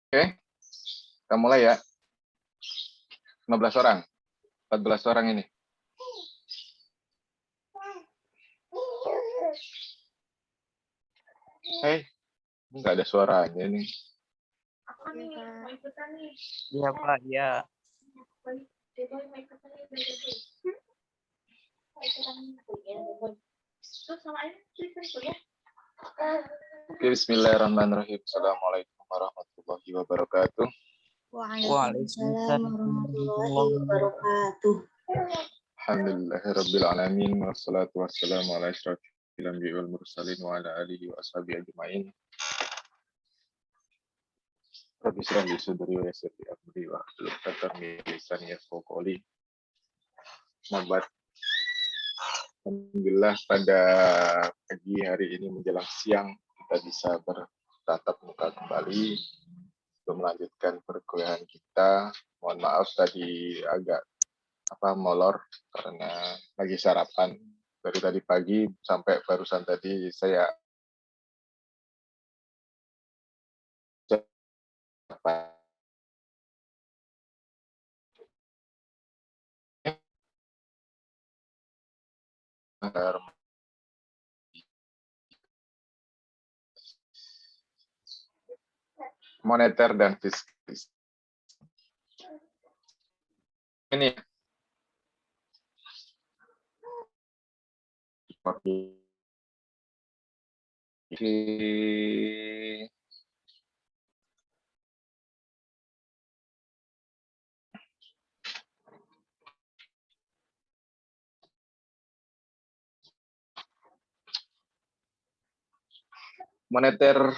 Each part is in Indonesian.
Oke, kita mulai ya. 15 orang, 14 orang ini. Hei, nggak ada suaranya nih. Apa nih? Mau ikutan nih? Iya Pak, ya. Oke, bismillahirrahmanirrahim. Assalamualaikum warahmatullahi wabarakatuh. Waalaikumsalam warahmatullahi wabarakatuh. Alhamdulillahirrabbilalamin. Wassalatu wassalamu ala asyrafil anbiya'i wal mursalin wa ala alihi wa ashabihi ajma'in. Rabbi shrah li sadri wa yassir li amri wa hlul 'uqdatam min lisani yafqahu qawli. Nabat. Alhamdulillah pada pagi hari ini menjelang siang kita bisa bertatap muka kembali untuk melanjutkan perkuliahan kita. Mohon maaf tadi agak molor karena lagi sarapan dari tadi pagi sampai barusan tadi saya moneter dan fiskal. Ini moneter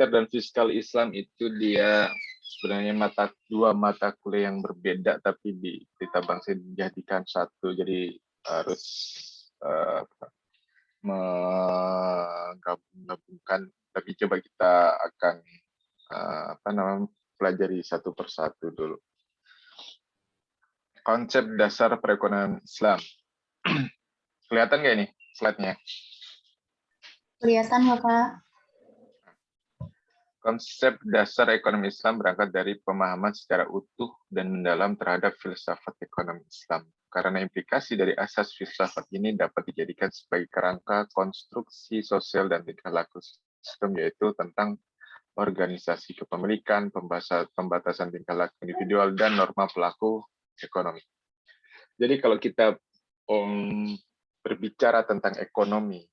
dan fiskal Islam itu dia sebenarnya dua mata kuliah yang berbeda tapi kita bangsa dijadikan satu, jadi harus menggabungkan. Tapi coba kita akan pelajari satu persatu dulu. Konsep dasar perekonomian Islam. Kelihatan nggak ini slide-nya? Kelihatan Bapak? Konsep dasar ekonomi Islam berangkat dari pemahaman secara utuh dan mendalam terhadap filsafat ekonomi Islam. Karena implikasi dari asas filsafat ini dapat dijadikan sebagai kerangka konstruksi sosial dan tingkah laku sistem, yaitu tentang organisasi kepemilikan, pembatasan tingkah laku individual, dan norma pelaku ekonomi. Jadi kalau kita berbicara tentang ekonomi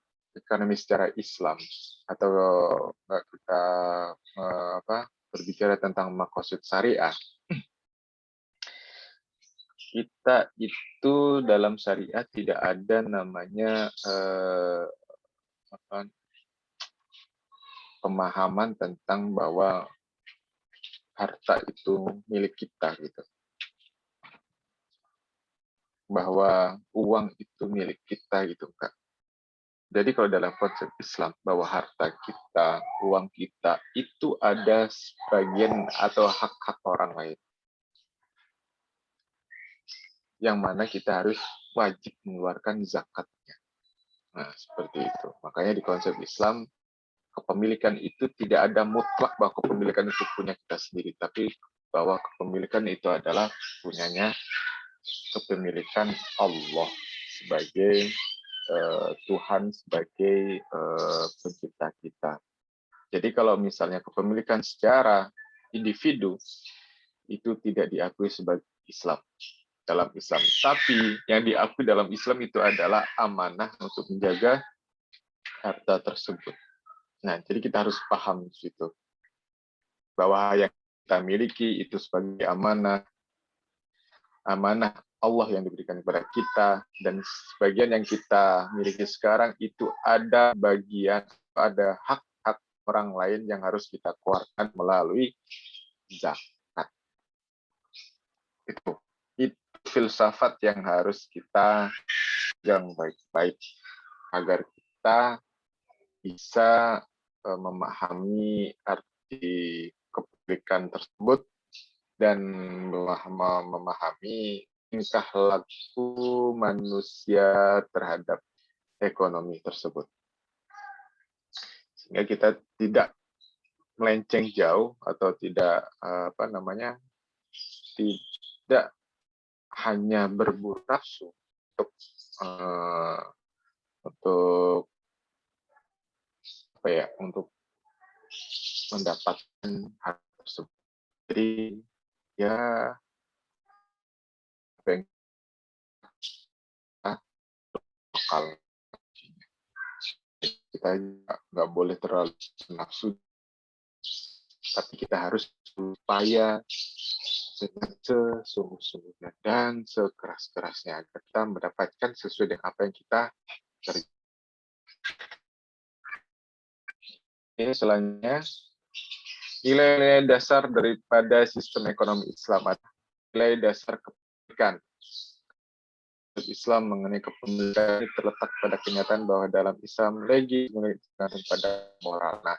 secara Islam, atau kita berbicara tentang maqasid syariah, kita itu dalam syariah tidak ada namanya pemahaman tentang bahwa harta itu milik kita gitu, bahwa uang itu milik kita gitu, Kak. Jadi kalau dalam konsep Islam bahwa harta kita, uang kita itu ada sebagian atau hak-hak orang lain, yang mana kita harus wajib mengeluarkan zakatnya. Nah, seperti itu. Makanya di konsep Islam, kepemilikan itu tidak ada mutlak bahwa kepemilikan itu punya kita sendiri, tapi bahwa kepemilikan itu adalah punyanya kepemilikan Allah sebagai Tuhan, sebagai pencipta kita. Jadi kalau misalnya kepemilikan secara individu itu tidak diakui sebagai Islam dalam Islam. Tapi yang diakui dalam Islam itu adalah amanah untuk menjaga harta tersebut. Nah, jadi kita harus paham di situ bahwa yang kita miliki itu sebagai amanah Allah yang diberikan kepada kita, dan sebagian yang kita miliki sekarang itu ada hak-hak orang lain yang harus kita keluarkan melalui zakat. Itu filsafat yang harus kita yang baik-baik agar kita bisa memahami arti kepemilikan tersebut dan memahami tingkah laku manusia terhadap ekonomi tersebut. Sehingga kita tidak melenceng jauh atau tidak tidak hanya berburu nafsu untuk eh, untuk untuk mendapatkan hal tersebut. Jadi ya apa yang kita lokal, kita nggak boleh terlalu nafsu, tapi kita harus berupaya sesungguh-sungguhnya dan sekeras-kerasnya agar kita mendapatkan sesuai dengan apa yang kita kerjakan. Ini selanjutnya nilai-nilai dasar daripada sistem ekonomi Islam adalah nilai dasar kepemilikan. Islam mengenai kepemilikan ini terletak pada kenyataan bahwa dalam Islam legitimasi pada moral. Nah,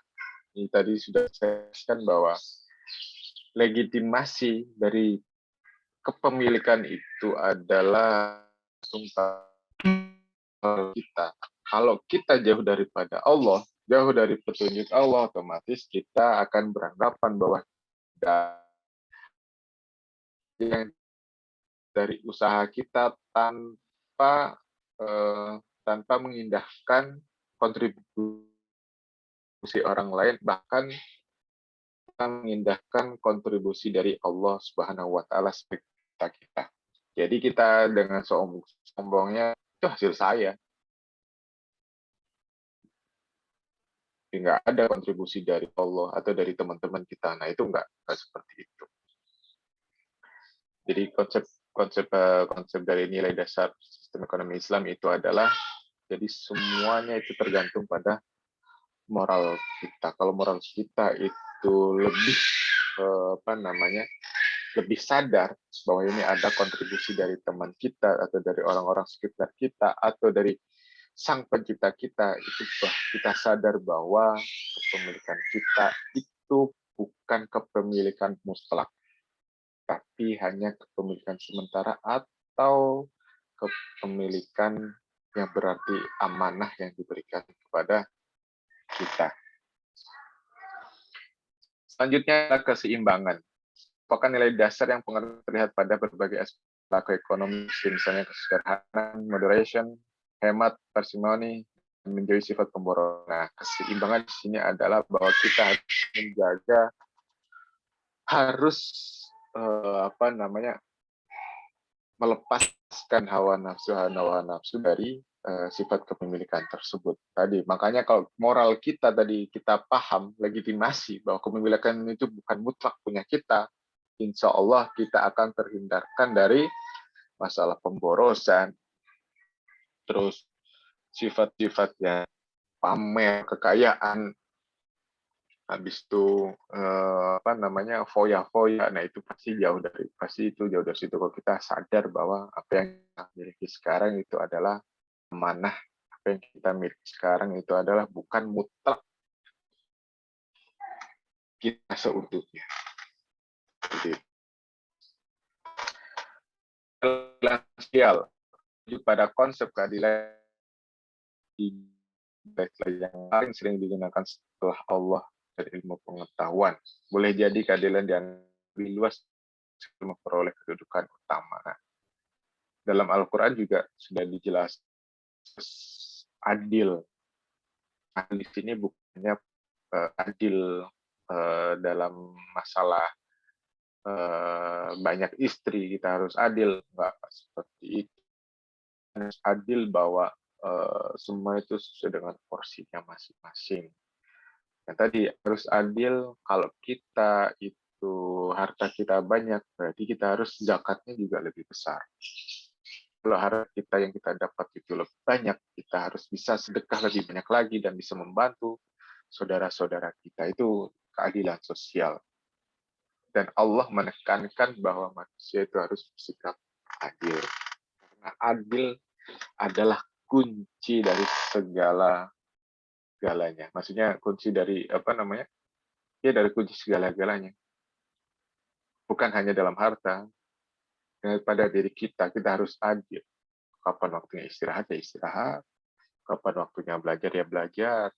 ini tadi sudah saya jelaskan bahwa legitimasi dari kepemilikan itu adalah sumpah kita. Kalau kita jauh daripada Allah, jauh dari petunjuk Allah, otomatis kita akan beranggapan bahwa yang dari usaha kita tanpa mengindahkan kontribusi orang lain, bahkan mengindahkan kontribusi dari Allah Subhanahu wa taala sebagai kita. Jadi kita dengan sombongnya itu hasil saya. Nggak ada kontribusi dari Allah atau dari teman-teman kita. Nah, itu nggak seperti itu. Jadi konsep dari nilai dasar sistem ekonomi Islam itu adalah jadi semuanya itu tergantung pada moral kita. Kalau moral kita itu lebih lebih sadar bahwa ini ada kontribusi dari teman kita atau dari orang-orang sekitar kita atau dari sang pencipta kita, itu kita sadar bahwa kepemilikan kita itu bukan kepemilikan mutlak, tapi hanya kepemilikan sementara atau kepemilikan yang berarti amanah yang diberikan kepada kita. Selanjutnya adalah keseimbangan. Apakah nilai dasar yang terlihat pada berbagai aspek ekonomi, misalnya kesederhanaan, moderation, hemat, parsimoni, menjauhi sifat pemborosan. Nah, keseimbangan di sini adalah bahwa kita harus menjaga, harus melepaskan hawa nafsu dari sifat kepemilikan tersebut tadi. Makanya kalau moral kita tadi kita paham legitimasi bahwa kepemilikan itu bukan mutlak punya kita, insya Allah kita akan terhindarkan dari masalah pemborosan, terus sifat-sifatnya pamer kekayaan, habis itu foya-foya. Nah, itu pasti jauh dari situ. Kalau kita sadar bahwa apa yang kita miliki sekarang itu adalah amanah, apa yang kita miliki sekarang itu adalah bukan mutlak kita seutuhnya. Jadi, sosial pada konsep keadilan yang paling sering digunakan setelah Allah dan ilmu pengetahuan. Boleh jadi keadilan yang lebih luas memperoleh kedudukan utama. Nah, dalam Al-Quran juga sudah dijelaskan adil. Adil di sini bukannya adil dalam masalah banyak istri kita harus adil, nggak seperti itu. Harus adil bahwa semua itu sesuai dengan porsinya masing-masing. Yang tadi harus adil, kalau kita itu harta kita banyak, berarti kita harus zakatnya juga lebih besar. Kalau harta kita yang kita dapat itu lebih banyak, kita harus bisa sedekah lebih banyak lagi dan bisa membantu saudara-saudara kita. Itu keadilan sosial. Dan Allah menekankan bahwa manusia itu harus bersikap adil. Karena adil adalah kunci dari segala-galanya. Maksudnya kunci dari dari kunci segala-galanya. Bukan hanya dalam harta, pada diri kita harus adil. Kapan waktunya istirahat ya istirahat, kapan waktunya belajar ya belajar.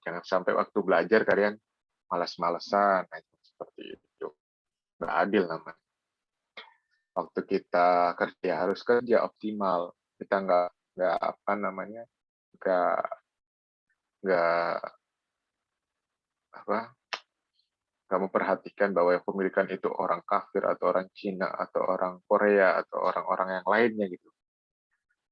Jangan sampai waktu belajar kalian malas-malesan, nah, seperti itu. Nggak adil namanya. Waktu kita kerja harus kerja optimal. Kita nggak apa namanya, nggak apa nggak memperhatikan bahwa yang pemilikan itu orang kafir atau orang Cina atau orang Korea atau orang-orang yang lainnya gitu.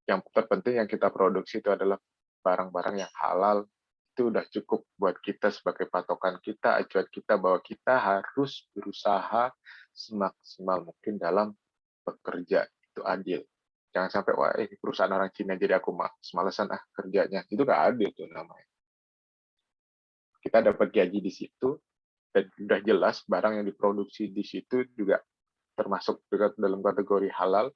Yang terpenting yang kita produksi itu adalah barang-barang yang halal. Itu udah cukup buat kita sebagai patokan kita, acuan kita bahwa kita harus berusaha semaksimal mungkin dalam bekerja itu adil. Jangan sampai wah perusahaan orang Cina jadi aku malesan kerjanya. Itu nggak adil tuh namanya. Kita dapat gaji di situ dan udah jelas barang yang diproduksi di situ juga termasuk juga dalam kategori halal.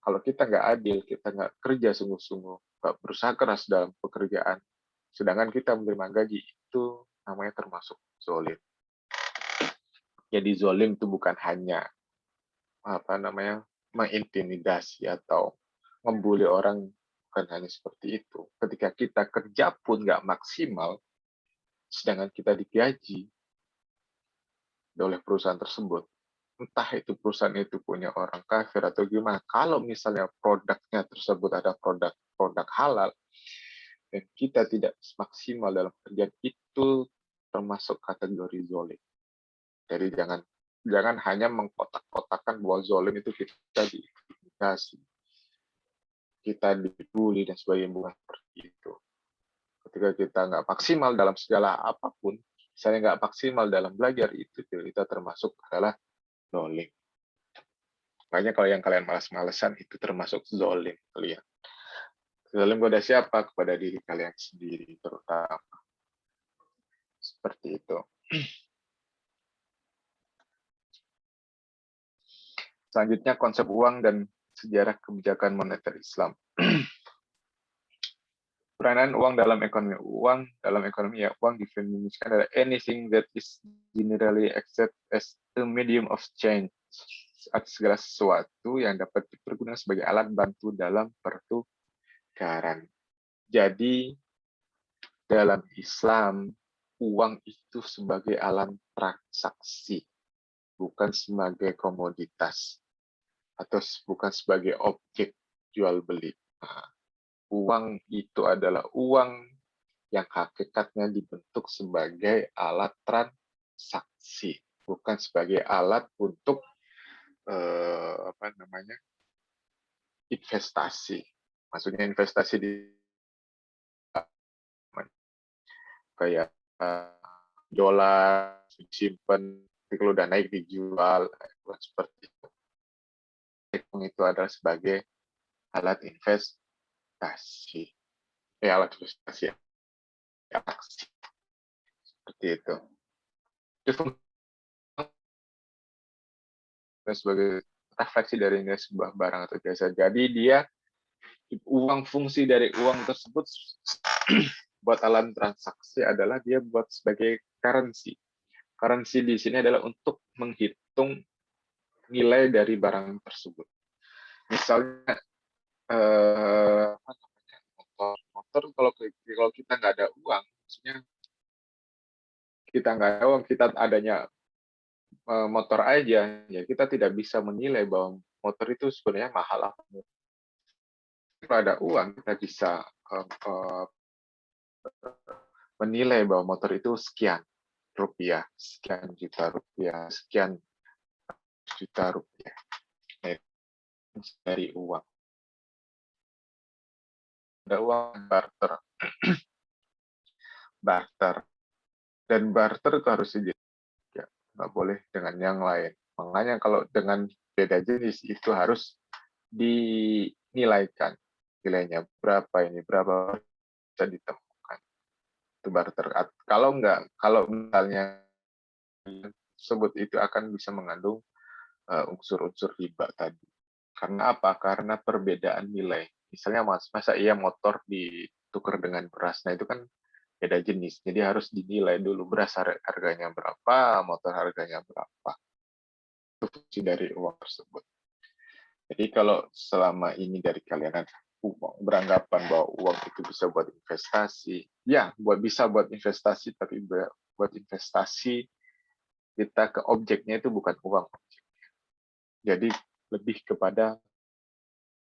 Kalau kita nggak adil, kita nggak kerja sungguh-sungguh, nggak berusaha keras dalam pekerjaan, sedangkan kita menerima gaji, itu namanya termasuk zolim. Jadi zolim itu bukan hanya mengintimidasi atau membuli orang, bukan hanya seperti itu. Ketika kita kerja pun nggak maksimal, sedangkan kita digaji oleh perusahaan tersebut, entah itu perusahaan itu punya orang kafir atau gimana, kalau misalnya produknya tersebut ada produk halal, dan kita tidak maksimal dalam kerjaan itu termasuk kategori zolim. Jadi jangan hanya mengkotak-kotakan bahwa zolim itu kita diintimidasi, kita dibully dan sebagainya, bukan seperti itu. Ketika kita nggak maksimal dalam segala apapun, misalnya nggak maksimal dalam belajar, itu kita termasuk adalah zolim. Makanya kalau yang kalian malas-malesan itu termasuk zolim kalian. Zolim kepada siapa? Kepada diri kalian sendiri terutama. Seperti itu. Selanjutnya konsep uang dan sejarah kebijakan moneter Islam. Peranan uang dalam ekonomi. Uang definisikan adalah anything that is generally accepted as a medium of change. Segala sesuatu yang dapat dipergunakan sebagai alat bantu dalam pertukaran. Jadi dalam Islam, uang itu sebagai alat transaksi, bukan sebagai komoditas, atau bukan sebagai objek jual beli. Nah, uang itu adalah uang yang hakikatnya dibentuk sebagai alat transaksi, bukan sebagai alat untuk investasi. Maksudnya investasi di kayak dolar disimpan, kalau udah naik dijual, seperti itu. Itu adalah sebagai alat investasi, alat investasi aksi, seperti itu. Sebagai refleksi dari nilai sebuah barang atau jasa. Jadi dia fungsi dari uang tersebut buat alat transaksi adalah dia buat sebagai currency. Currency di sini adalah untuk menghitung nilai dari barang tersebut. Misalnya motor kalau kita nggak ada uang, maksudnya kita nggak ada uang, kita adanya motor aja, ya kita tidak bisa menilai bahwa motor itu sebenarnya mahal apa. Kalau ada uang, kita bisa menilai bahwa motor itu sekian rupiah, sekian juta rupiah, sekian juta rupiah. Dari uang. Ada uang barter. Barter. Dan barter itu harus ya, nggak boleh dengan yang lain. Makanya kalau dengan beda jenis itu harus dinilaikan. Nilainya berapa bisa ditemukan. Itu barter. Kalau misalnya tersebut itu akan bisa mengandung unsur-unsur riba tadi. Karena apa? Karena perbedaan nilai. Misalnya masa iya motor ditukar dengan beras. Nah itu kan beda jenis. Jadi harus dinilai dulu beras harganya berapa, motor harganya berapa. Itu fungsi dari uang tersebut. Jadi kalau selama ini dari kalian beranggapan bahwa uang itu bisa buat investasi, ya bisa buat investasi, tapi buat investasi, kita ke objeknya itu bukan uang. Jadi lebih kepada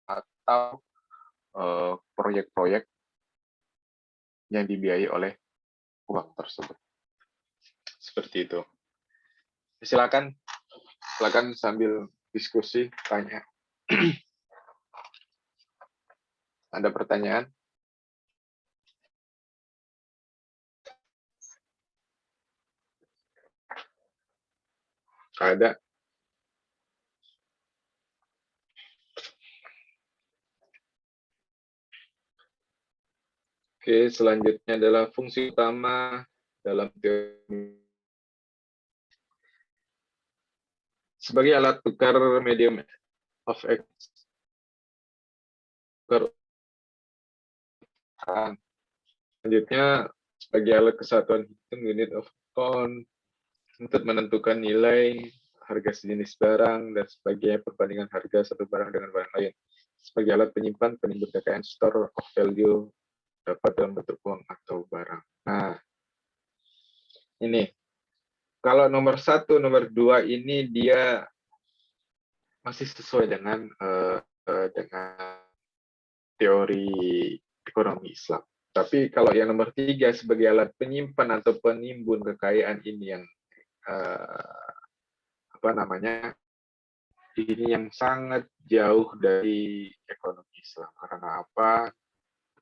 atau proyek-proyek yang dibiayai oleh uang tersebut. Seperti itu. Silakan sambil diskusi, tanya. Ada pertanyaan? Ada. Oke, selanjutnya adalah fungsi utama dalam teori. Sebagai alat tukar medium of exchange. Selanjutnya, sebagai alat kesatuan hitung unit of account untuk menentukan nilai, harga sejenis barang, dan sebagainya perbandingan harga satu barang dengan barang lain. Sebagai alat penyimpan, penimbun kekayaan store of value dapat dalam bentuk uang atau barang. Nah, ini. Kalau nomor 1, nomor 2 ini dia masih sesuai dengan teori ekonomi Islam. Tapi kalau yang nomor 3 sebagai alat penyimpan atau penimbun kekayaan ini yang ini yang sangat jauh dari ekonomi Islam. Karena apa?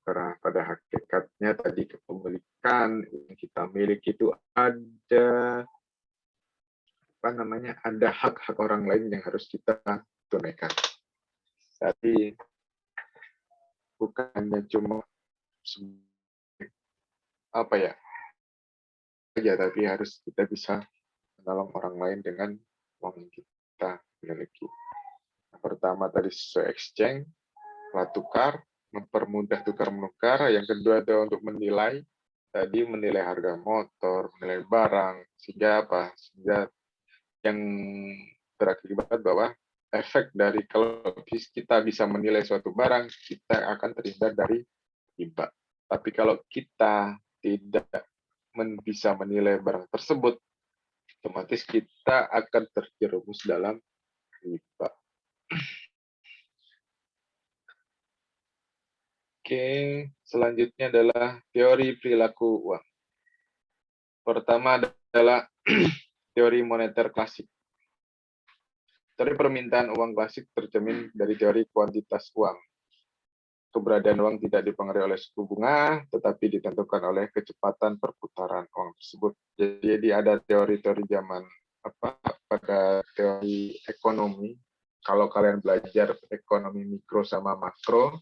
Karena pada hakikatnya tadi kepemilikan yang kita miliki itu ada ada hak-hak orang lain yang harus kita tunaikan. Jadi bukannya cuma tapi harus kita bisa menolong orang lain dengan uang yang kita miliki. Yang pertama tadi sesuai exchange, alat tukar, mempermudah tukar menukar. Yang kedua adalah untuk menilai, tadi menilai harga motor, menilai barang, sehingga yang berakibat bahwa efek dari kalau kita bisa menilai suatu barang, kita akan terhindar dari riba. Tapi kalau kita tidak bisa menilai barang tersebut, otomatis kita akan terjerumus dalam riba. Oke, selanjutnya adalah teori perilaku uang. Pertama adalah teori moneter klasik. Teori permintaan uang klasik tercermin dari teori kuantitas uang. Keberadaan uang tidak dipengaruhi oleh suku bunga, tetapi ditentukan oleh kecepatan perputaran uang tersebut. Jadi ada teori-teori zaman pada teori ekonomi. Kalau kalian belajar ekonomi mikro sama makro,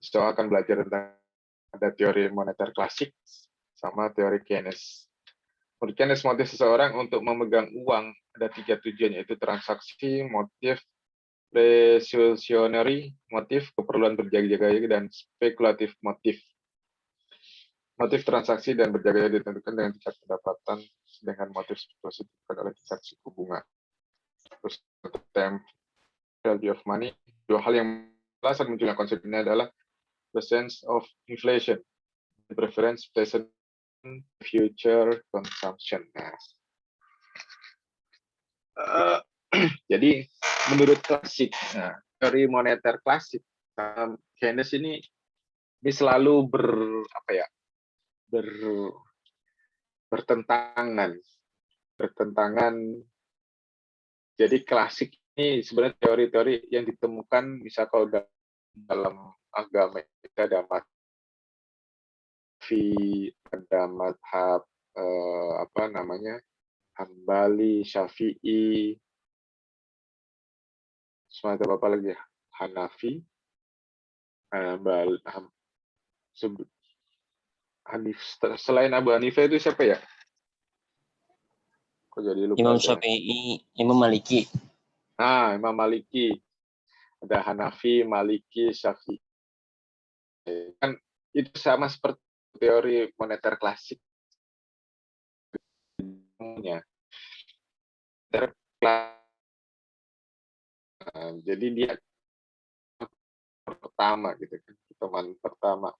so akan belajar tentang ada teori moneter klasik sama teori Keynes. Menurut Keynes, motif seseorang untuk memegang uang ada 3 tujuan, yaitu transaksi, motif, precautionary motif, keperluan berjaga-jaga, dan spekulatif motif. Motif transaksi dan berjaga-jaga ditentukan dengan tingkat pendapatan, sedangkan motif spekulasi ditentukan oleh tingkat suku bunga. Terus term value of money, dua hal yang alasan munculnya konsep ini adalah the sense of inflation, the preference present future consumption. Jadi menurut klasik, teori moneter klasik, Keynes ini selalu bertentangan. Jadi klasik ini sebenarnya teori-teori yang ditemukan, misal kalau dalam agama kita ada madhab Hambali, Syafi'i, semacam apa lagi, Hanafi, selain Abu Hanifah itu siapa ya? Kok jadi lupa? Imam Syafi'i, Imam Maliki. Imam Maliki. Ada Hanafi, Maliki, Syafi'i. Kan itu sama seperti teori moneter klasik. Jadi dia pertama gitu kan, teman pertama.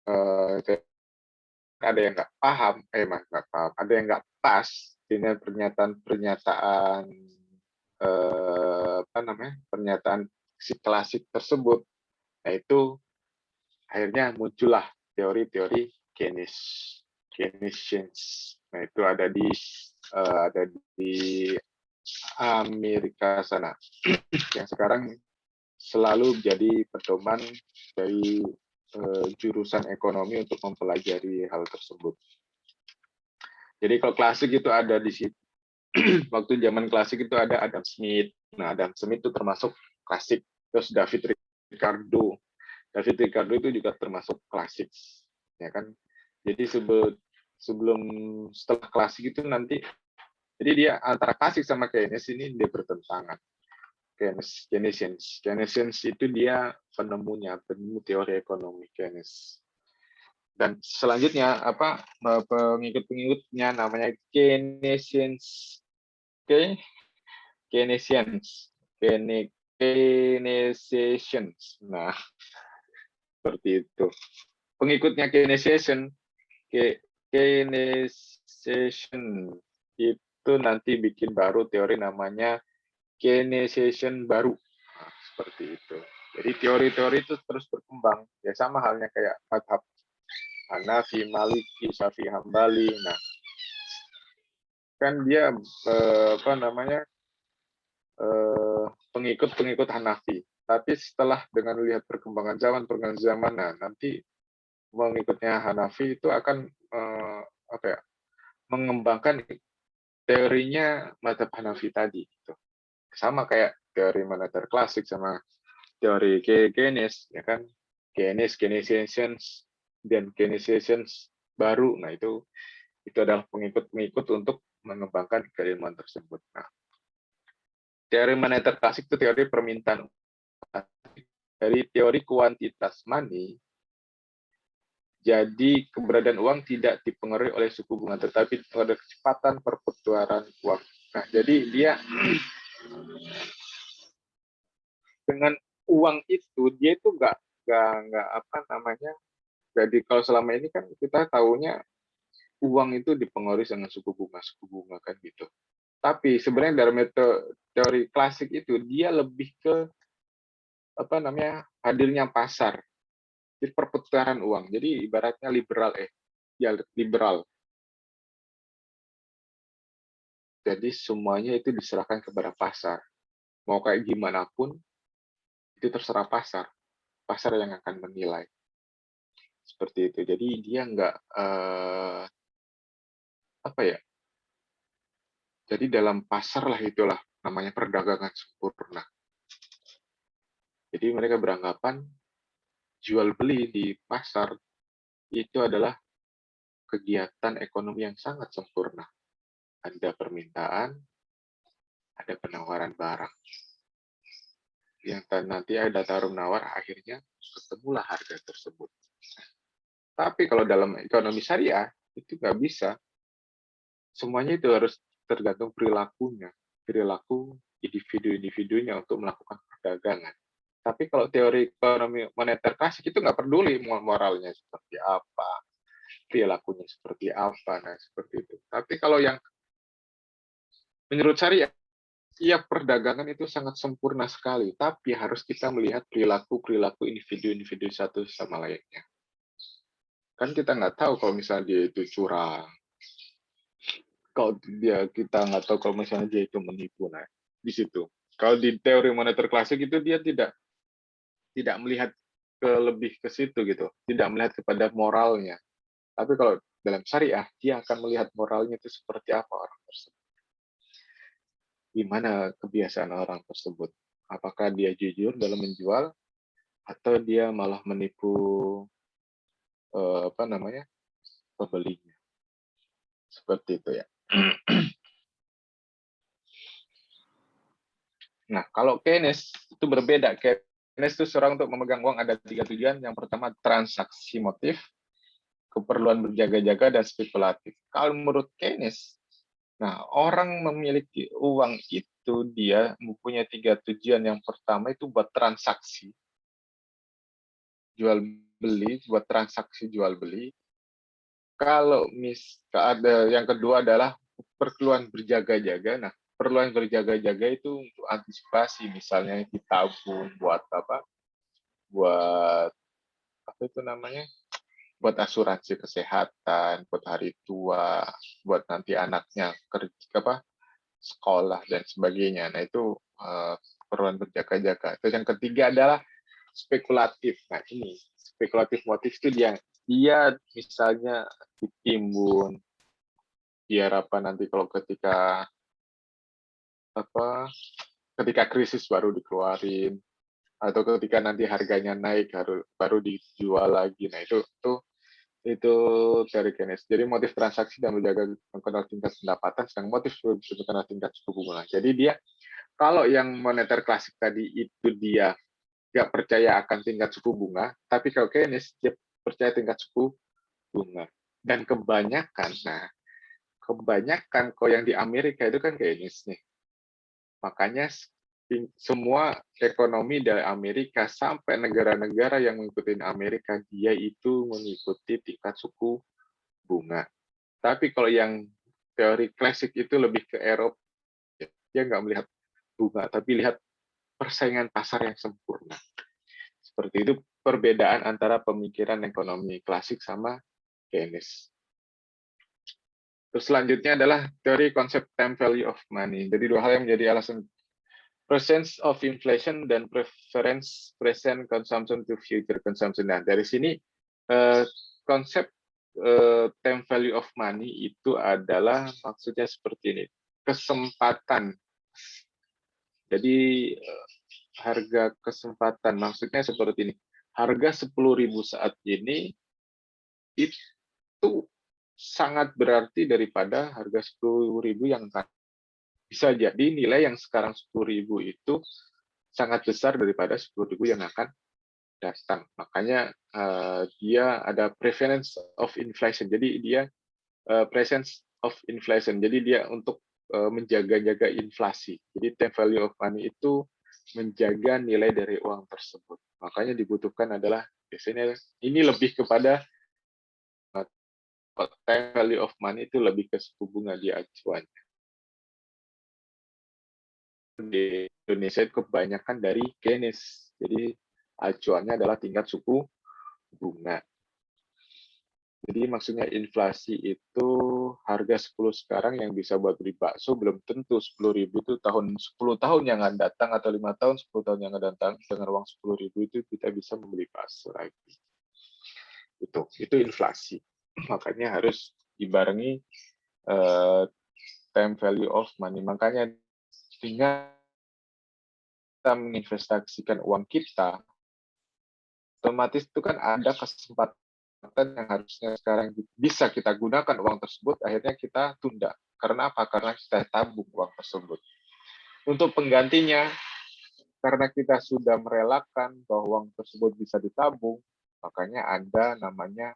ada yang nggak paham, nggak paham, ada yang nggak pas dengan pernyataan-pernyataan pernyataan si klasik tersebut. Nah itu akhirnya muncullah teori-teori Keynesians. Nah itu ada di Amerika sana yang sekarang selalu jadi pedoman dari jurusan ekonomi untuk mempelajari hal tersebut. Jadi kalau klasik itu ada di situ. Waktu zaman klasik itu ada Adam Smith. Nah, Adam Smith itu termasuk klasik. Terus David Ricardo. David Ricardo itu juga termasuk klasik. Ya kan? Jadi setelah klasik itu nanti, jadi dia antara klasik sama Keynes ini dia bertentangan. Keynesians itu dia penemu teori ekonomi Keynes. Dan selanjutnya pengikut-pengikutnya namanya Keynesians. Keynesians. Nah, seperti itu. Pengikutnya Keynesian itu nanti bikin baru teori namanya Keynesian baru. Nah, seperti itu. Jadi teori-teori itu terus berkembang. Ya sama halnya kayak madhab Hanafi, Maliki, Syafi'i, Hambali. Nah, kan dia pengikut Hanafi. Tapi setelah dengan melihat perkembangan zaman, nah, nanti mengikutnya Hanafi itu akan mengembangkan teorinya madhab Hanafi tadi. Gitu. Sama kayak teori moneter klasik sama teori Keynes, ya kan? Keynesians dan Keynesians baru. Nah, itu adalah pengikut-pengikut untuk mengembangkan keilmuan tersebut. Nah, teori moneter klasik itu teori permintaan. Dari teori kuantitas money, jadi keberadaan uang tidak dipengaruhi oleh suku bunga, tetapi oleh kecepatan perputaran uang. Nah, jadi dia dengan uang itu dia itu nggak jadi kalau selama ini kan kita tahunya uang itu dipengaruhi dengan suku bunga kan gitu. Tapi sebenarnya dalam teori klasik itu dia lebih ke hadirnya pasar, jadi perputaran uang. Jadi ibaratnya liberal. Jadi semuanya itu diserahkan kepada pasar. Mau kayak gimana pun itu terserah pasar. Pasar yang akan menilai. Seperti itu. Jadi dia nggak jadi dalam pasar lah itulah namanya perdagangan sempurna. Jadi mereka beranggapan jual beli di pasar itu adalah kegiatan ekonomi yang sangat sempurna. Ada permintaan, ada penawaran barang. Yang nanti ada taruh-menawar, akhirnya ketemulah harga tersebut. Tapi kalau dalam ekonomi syariah, itu nggak bisa. Semuanya itu harus tergantung perilakunya. Perilaku individu-individunya untuk melakukan perdagangan. Tapi kalau teori ekonomi moneter klasik itu nggak peduli moralnya seperti apa, perilakunya seperti apa, nah seperti itu. Tapi kalau yang menurut syariah, ya perdagangan itu sangat sempurna sekali, tapi harus kita melihat perilaku individu-individu satu sama lainnya. Kan kita nggak tahu kalau misalnya dia itu curang, kalau kita nggak tahu kalau misalnya dia itu menipu, nah di situ. Kalau di teori moneter klasik itu dia tidak melihat lebih ke situ gitu, tidak melihat kepada moralnya. Tapi kalau dalam syariah, dia akan melihat moralnya itu seperti apa orang tersebut. Gimana kebiasaan orang tersebut. Apakah dia jujur dalam menjual, atau dia malah menipu pembelinya. Seperti itu ya. Nah, kalau Keynes itu berbeda. Keynes itu seorang untuk memegang uang ada 3 tujuan. Yang pertama, transaksi motif, keperluan berjaga-jaga, dan spekulatif. Kalau menurut Keynes, nah, orang memiliki uang itu dia mempunyai 3 tujuan. Yang pertama itu buat transaksi, jual beli, buat transaksi jual beli. Kalau ada yang kedua adalah perkeluaran berjaga-jaga. Nah, perkeluaran berjaga-jaga itu untuk antisipasi, misalnya ditabung buat apa? Buat apa itu namanya? Buat asuransi kesehatan, buat hari tua, buat nanti anaknya kerja apa? Sekolah dan sebagainya. Nah, itu perkeluaran berjaga-jaga. Terus yang ketiga adalah spekulatif. Nah, ini spekulatif motif itu dia misalnya ditimbun biar apa nanti kalau ketika krisis baru dikeluarin atau ketika nanti harganya naik baru dijual lagi. Nah, itu dari Keynes. Jadi motif transaksi dan menjaga mengenal tingkat pendapatan, sedang motif mengenal tingkat suku bunga. Jadi dia kalau yang moneter klasik tadi itu dia nggak percaya akan tingkat suku bunga, tapi kalau Keynes dia percaya tingkat suku bunga. Dan kebanyakan kok yang di Amerika itu kan Keynes nih. Makanya semua ekonomi dari Amerika sampai negara-negara yang mengikuti Amerika, dia itu mengikuti tingkat suku bunga. Tapi kalau yang teori klasik itu lebih ke Eropa, dia nggak melihat bunga, tapi lihat persaingan pasar yang sempurna. Seperti itu perbedaan antara pemikiran ekonomi klasik sama Keynes. Terus selanjutnya adalah teori konsep time value of money. Jadi dua hal yang menjadi alasan presence of inflation dan preference present consumption to future consumption. Nah, dari sini konsep time value of money itu adalah maksudnya seperti ini. Kesempatan. Jadi harga kesempatan maksudnya seperti ini. Harga 10.000 saat ini itu sangat berarti daripada harga 10.000 yang bisa jadi nilai yang sekarang 10.000 itu sangat besar daripada 10.000 yang akan datang. Makanya dia ada prevalence of inflation. Jadi dia presence of inflation. Jadi dia untuk menjaga-jaga inflasi. Jadi time value of money itu menjaga nilai dari uang tersebut. Makanya dibutuhkan adalah biasanya ini lebih kepada time value of money itu lebih ke suku bunga di acuan. Di Indonesia itu kebanyakan dari Keynes. Jadi acuannya adalah tingkat suku bunga. Jadi maksudnya inflasi itu harga 10 sekarang yang bisa buat beli bakso belum tentu 10.000 itu 10 tahun yang akan datang atau 5 tahun 10 tahun yang akan datang dengan uang 10.000 itu kita bisa membeli bakso lagi. Itu inflasi. Makanya harus dibarengi time value of money. Makanya dengan kita menginvestasikan uang kita, otomatis itu kan ada kesempatan yang harusnya sekarang bisa kita gunakan uang tersebut, akhirnya kita tunda. Karena apa? Karena kita tabung uang tersebut. Untuk penggantinya, karena kita sudah merelakan bahwa uang tersebut bisa ditabung, makanya ada namanya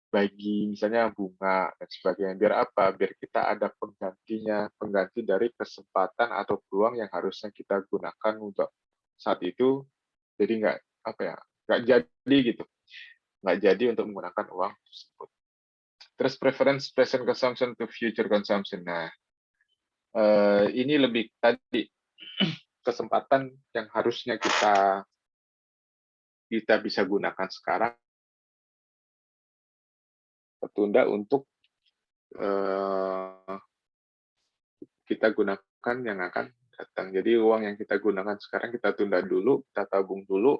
bagi misalnya bunga dan sebagainya. Biar apa? Biar kita ada penggantinya, pengganti dari kesempatan atau peluang yang harusnya kita gunakan untuk saat itu. Jadi nggak jadi gitu, nggak jadi untuk menggunakan uang tersebut. Terus preference present consumption to future consumption. Nah, ini lebih tadi kesempatan yang harusnya kita bisa gunakan sekarang tertunda untuk kita gunakan yang akan datang. Jadi uang yang kita gunakan sekarang kita tunda dulu, kita tabung dulu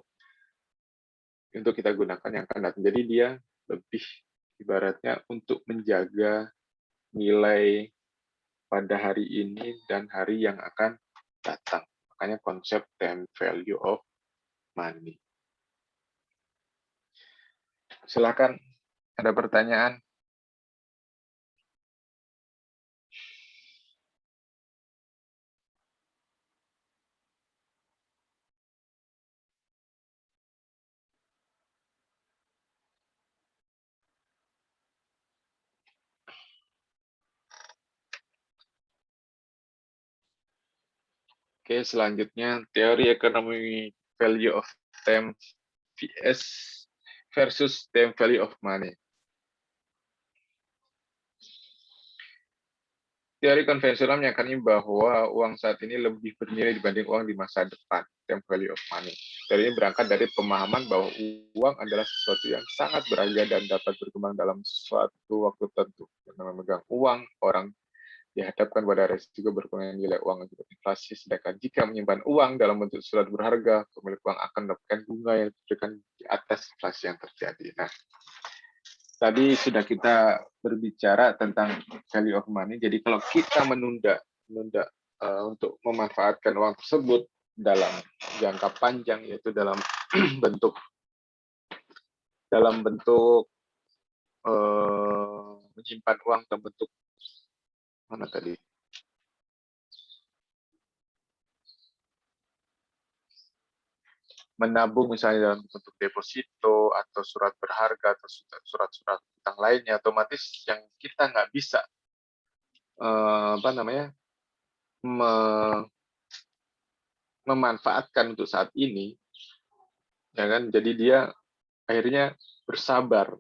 untuk kita gunakan yang akan datang. Jadi dia lebih ibaratnya untuk menjaga nilai pada hari ini dan hari yang akan datang. Makanya konsep time value of money. Silakan, ada pertanyaan? Oke, selanjutnya teori ekonomi value of time vs versus time value of money. Teori konvensional menyatakan bahwa uang saat ini lebih bernilai dibanding uang di masa depan, time value of money. Teori ini berangkat dari pemahaman bahwa uang adalah sesuatu yang sangat berharga dan dapat berkembang dalam suatu waktu tertentu. Dengan memegang uang, orang dihadapkan pada resiko berkurangnya nilai uang akibat inflasi, sedangkan jika menyimpan uang dalam bentuk surat berharga, pemilik uang akan mendapatkan bunga yang diberikan di atas inflasi yang terjadi. Nah, tadi sudah kita berbicara tentang value of money. Jadi kalau kita menunda untuk memanfaatkan uang tersebut dalam jangka panjang, yaitu dalam bentuk menyimpan uang dalam bentuk mana tadi? Menabung misalnya dalam bentuk deposito atau surat berharga atau surat-surat utang lainnya, otomatis yang kita nggak bisa memanfaatkan untuk saat ini, ya kan? Jadi dia akhirnya bersabar,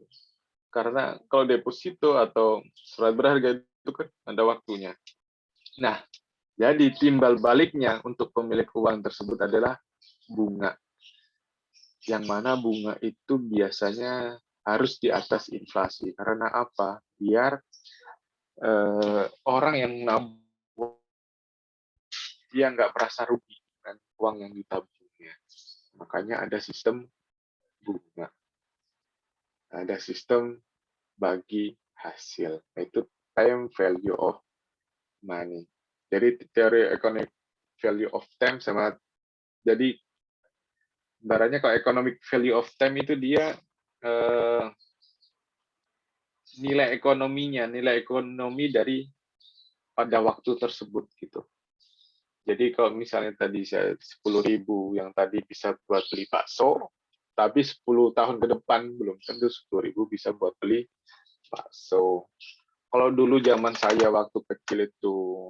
karena kalau deposito atau surat berharga itu kan ada waktunya. Nah, jadi timbal baliknya untuk pemilik uang tersebut adalah bunga. Yang mana bunga itu biasanya harus di atas inflasi. Karena apa? Biar orang yang nabung dia nggak merasa rugi dengan uang yang ditabungnya. Makanya ada sistem bunga. Ada sistem bagi hasil. Itu time value of money. Jadi teori economic value of time sama, jadi ibaratnya kalau economic value of time itu dia nilai ekonomi dari pada waktu tersebut gitu. Jadi kalau misalnya tadi saya 10.000 yang tadi bisa buat beli bakso, tapi 10 tahun ke depan belum tentu 10.000 bisa buat beli bakso. Kalau dulu zaman saya waktu kecil itu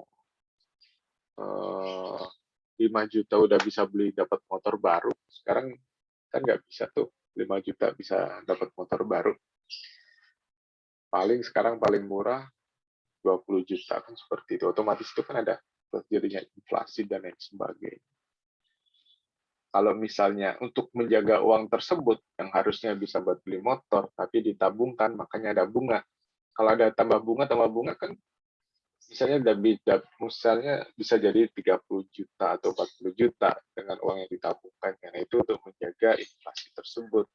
5 juta udah bisa beli dapat motor baru, sekarang kan nggak bisa tuh 5 juta bisa dapat motor baru. Sekarang paling murah 20 juta kan seperti itu. Otomatis itu kan ada terjadinya inflasi dan lain sebagainya. Kalau misalnya untuk menjaga uang tersebut yang harusnya bisa buat beli motor tapi ditabungkan, makanya ada bunga. Kalau ada tambah bunga kan misalnya bisa jadi 30 juta atau 40 juta dengan uang yang ditabungkan. Karena itu untuk menjaga inflasi tersebut.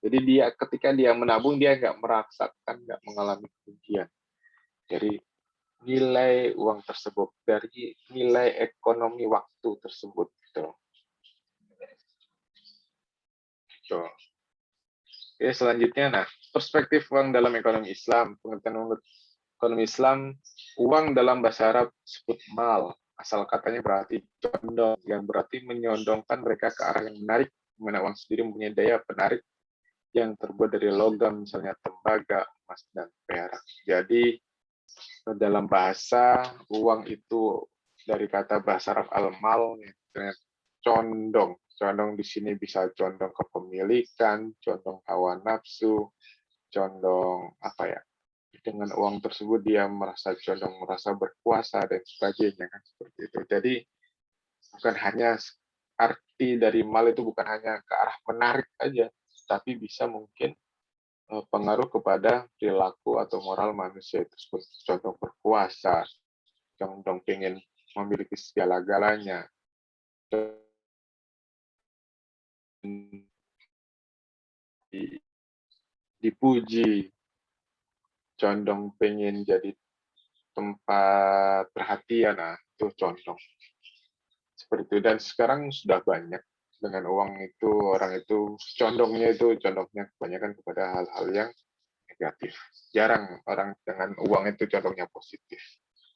Jadi ketika dia menabung, dia nggak merasakan, nggak mengalami kerugian. Jadi nilai uang tersebut, dari nilai ekonomi waktu tersebut. Gitu. Oke, selanjutnya, perspektif uang dalam ekonomi Islam. Pengertian ekonomi Islam, uang dalam bahasa Arab disebut mal. Asal katanya berarti condong, yang berarti menyondongkan mereka ke arah yang menarik, di mana uang sendiri mempunyai daya penarik yang terbuat dari logam, misalnya tembaga, emas, dan perak. Jadi, dalam bahasa, uang itu dari kata bahasa Arab al-mal, condong. Condong di sini bisa condong kepemilikan, condong hawa nafsu, condong dengan uang tersebut dia merasa condong, merasa berkuasa dan sebagainya kan seperti itu. Jadi bukan hanya arti dari mal itu bukan hanya ke arah menarik saja, tapi bisa mungkin pengaruh kepada perilaku atau moral manusia itu seperti condong berkuasa, condong ingin memiliki segala-galanya, dipuji, condong pengen jadi tempat perhatian, itu condong. Seperti itu. Dan sekarang sudah banyak dengan uang itu, orang itu condongnya kebanyakan kepada hal-hal yang negatif. Jarang orang dengan uang itu condongnya positif.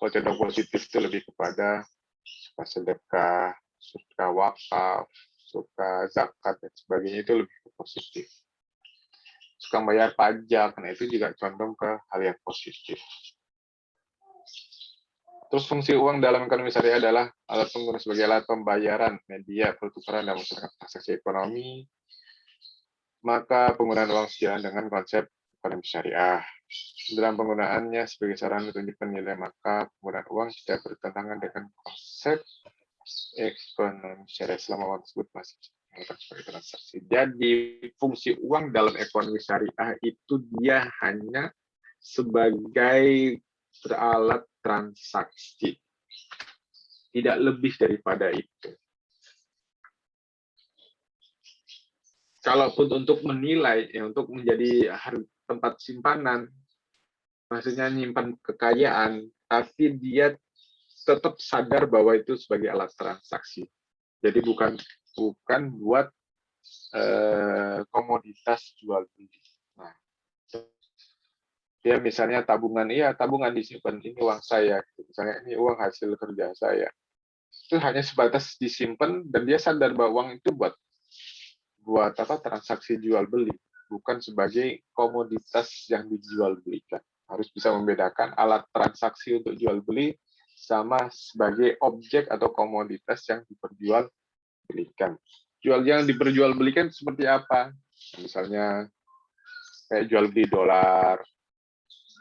Kalau condong positif itu lebih kepada suka sedekah, suka wakaf, suka zakat, dan sebagainya, itu lebih positif. Suka bayar pajak, nah itu juga condong ke hal yang positif. Terus fungsi uang dalam ekonomi syariah adalah alat pengguna sebagai alat pembayaran, media pertukaran dalam masyarakat transaksi ekonomi, maka penggunaan uang sejalan dengan konsep ekonomi syariah. Dalam penggunaannya sebagai sarana untuk nilai, maka penggunaan uang tidak bertentangan dengan konsep ekonomi syariah selama uang tersebut masih digunakan sebagai transaksi. Jadi fungsi uang dalam ekonomi syariah itu dia hanya sebagai alat transaksi, tidak lebih daripada itu. Kalaupun untuk menilai, ya untuk menjadi tempat simpanan, maksudnya nyimpan kekayaan, tapi dia tetap sadar bahwa itu sebagai alat transaksi. Jadi bukan buat komoditas jual beli. Nah, dia misalnya tabungan, iya tabungan disimpan, ini uang saya, misalnya ini uang hasil kerja saya. Itu hanya sebatas disimpan dan dia sadar bahwa uang itu buat transaksi jual beli, bukan sebagai komoditas yang dijual belikan. Harus bisa membedakan alat transaksi untuk jual beli sama sebagai objek atau komoditas yang diperjual belikan. Yang diperjual belikan seperti apa? Misalnya kayak jual beli dolar.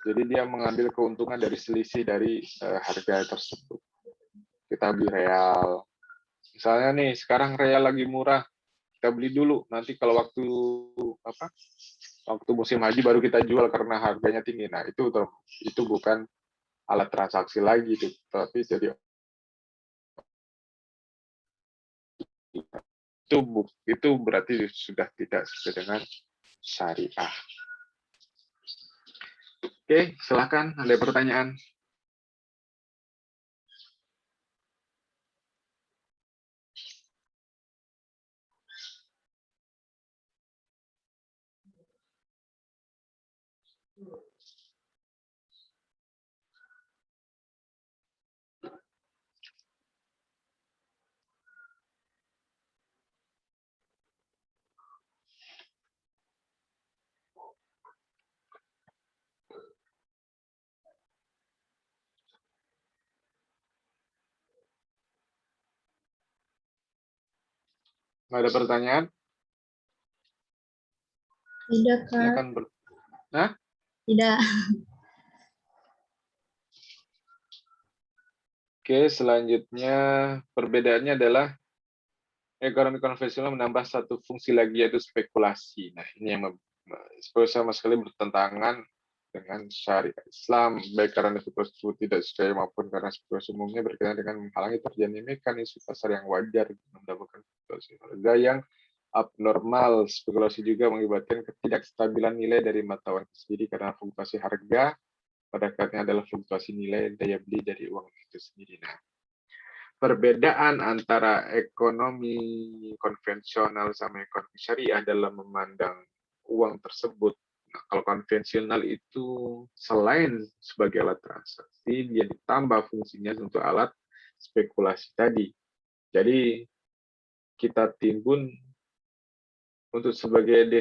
Jadi dia mengambil keuntungan dari selisih dari harga tersebut. Kita beli real. Misalnya nih, sekarang real lagi murah, kita beli dulu. Nanti kalau waktu musim haji baru kita jual karena harganya tinggi. Nah, itu bukan alat transaksi lagi, tapi jadi itu berarti sudah tidak sesuai dengan syariah. Oke, silakan ada pertanyaan. Nggak ada pertanyaan? Tidak, Kak. Silakan. Nah? Tidak. Oke, selanjutnya perbedaannya adalah ekonomi konvensional menambah satu fungsi lagi, yaitu spekulasi. Nah, ini yang sama sekali bertentangan dengan syariat Islam, baik karena spekulasi tersebut tidak sesuai maupun karena spekulasi umumnya berkaitan dengan menghalangi terjadinya mekanisme pasar yang wajar, mendapatkan fluktuasi harga yang abnormal. Spekulasi juga mengakibatkan ketidakstabilan nilai dari mata uang itu sendiri karena fluktuasi harga pada akhirnya adalah fluktuasi nilai daya beli dari uang itu sendiri. Nah, perbedaan antara ekonomi konvensional sama ekonomi syariah dalam memandang uang tersebut. Nah, kalau konvensional itu selain sebagai alat transaksi, dia ditambah fungsinya untuk alat spekulasi tadi. Jadi kita timbun untuk sebagai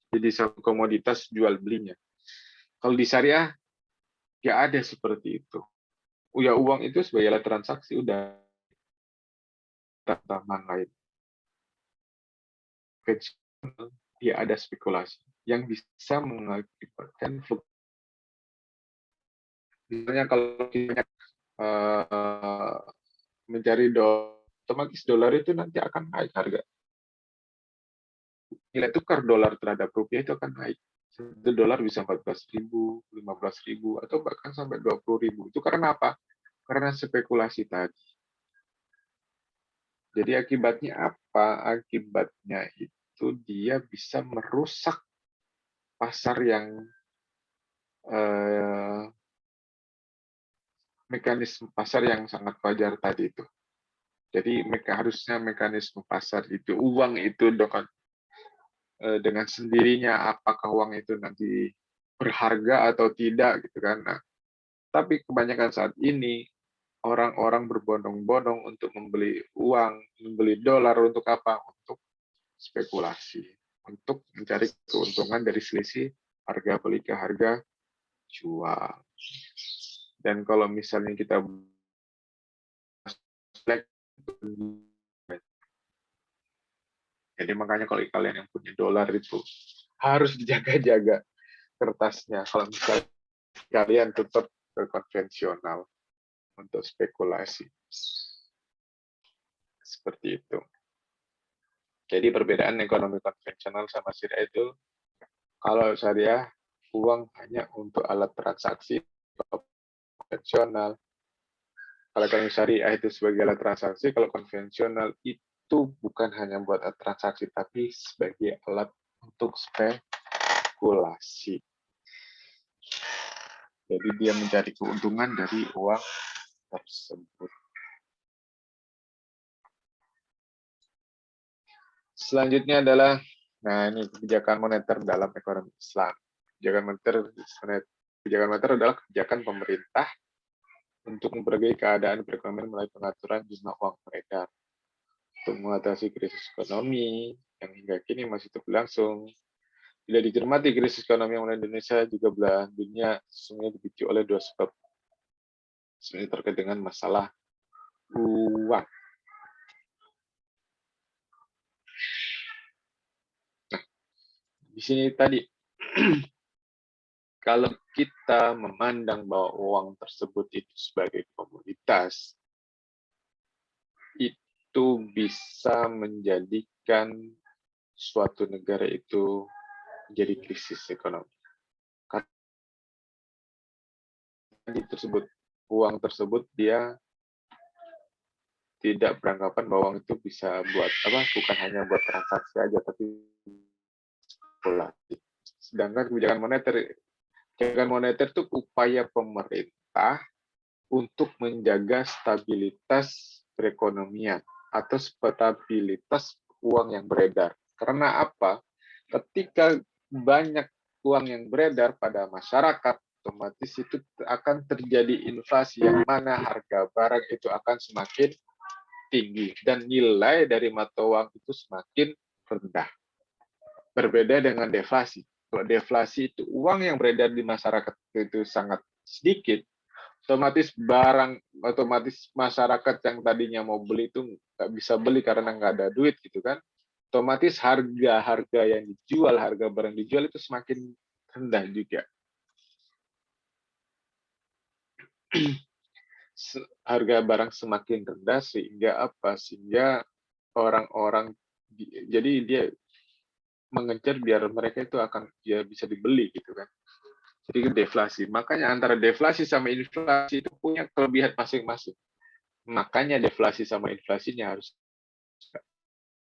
jadi satu komoditas jual belinya. Kalau di syariah nggak ada seperti itu. Ya uang itu sebagai alat transaksi udah tambahan lain. Dia ada spekulasi yang bisa mengakibatkan fluktuasi. Misalnya kalau kita mencari dolar, otomatis dolar itu nanti akan naik harga. Nilai tukar dolar terhadap rupiah itu akan naik. Satu dolar bisa 14.000, 15.000, atau bahkan sampai 20.000. Itu karena apa? Karena spekulasi tadi. Jadi akibatnya apa? Akibatnya itu dia bisa merusak pasar yang mekanisme pasar yang sangat wajar tadi itu. Jadi harusnya mekanisme pasar itu, uang itu dengan sendirinya, apakah uang itu nanti berharga atau tidak gitu kan. Nah, tapi kebanyakan saat ini orang-orang berbondong-bondong untuk membeli uang, membeli dolar untuk apa? Untuk spekulasi, untuk mencari keuntungan dari selisih harga beli ke harga jual. Dan kalau misalnya kita Jadi makanya kalau kalian yang punya dolar itu harus dijaga-jaga kertasnya. Kalau misalnya kalian tetap ke konvensional untuk spekulasi. Seperti itu. Jadi perbedaan ekonomi konvensional sama syariah itu, kalau syariah uang hanya untuk alat transaksi konvensional. Kalau ekonomi syariah itu sebagai alat transaksi, kalau konvensional itu bukan hanya buat alat transaksi, tapi sebagai alat untuk spekulasi. Jadi dia mencari keuntungan dari uang tersebut. Selanjutnya adalah, nah ini kebijakan moneter dalam ekonomi Islam. Kebijakan moneter adalah kebijakan pemerintah untuk memperbaiki keadaan perekonomian melalui pengaturan jumlah uang beredar untuk mengatasi krisis ekonomi yang hingga kini masih terus berlangsung. Bila dicermati, krisis ekonomi yang melanda Indonesia juga belahan dunia sesungguhnya dipicu oleh dua sebab. Sebenarnya terkait dengan masalah uang. Nah, di sini tadi, kalau kita memandang bahwa uang tersebut itu sebagai komoditas, itu bisa menjadikan suatu negara itu menjadi krisis ekonomi. Karena tersebut, uang tersebut dia tidak beranggapan bahwa uang itu bisa buat apa, bukan hanya buat transaksi aja, tapi spekulasi. Sedangkan kebijakan moneter itu upaya pemerintah untuk menjaga stabilitas perekonomian atau stabilitas uang yang beredar. Karena apa? Ketika banyak uang yang beredar pada masyarakat, otomatis itu akan terjadi inflasi yang mana harga barang itu akan semakin tinggi dan nilai dari mata uang itu semakin rendah. Berbeda dengan deflasi. Kalau deflasi itu uang yang beredar di masyarakat itu sangat sedikit, otomatis masyarakat yang tadinya mau beli itu nggak bisa beli karena nggak ada duit gitu kan. Otomatis harga yang dijual, harga barang dijual itu semakin rendah juga. Harga barang semakin rendah sehingga apa? Sehingga orang-orang jadi dia mengejar biar mereka itu akan ya bisa dibeli gitu kan. Jadi deflasi. Makanya antara deflasi sama inflasi itu punya kelebihan masing-masing. Makanya deflasi sama inflasinya harus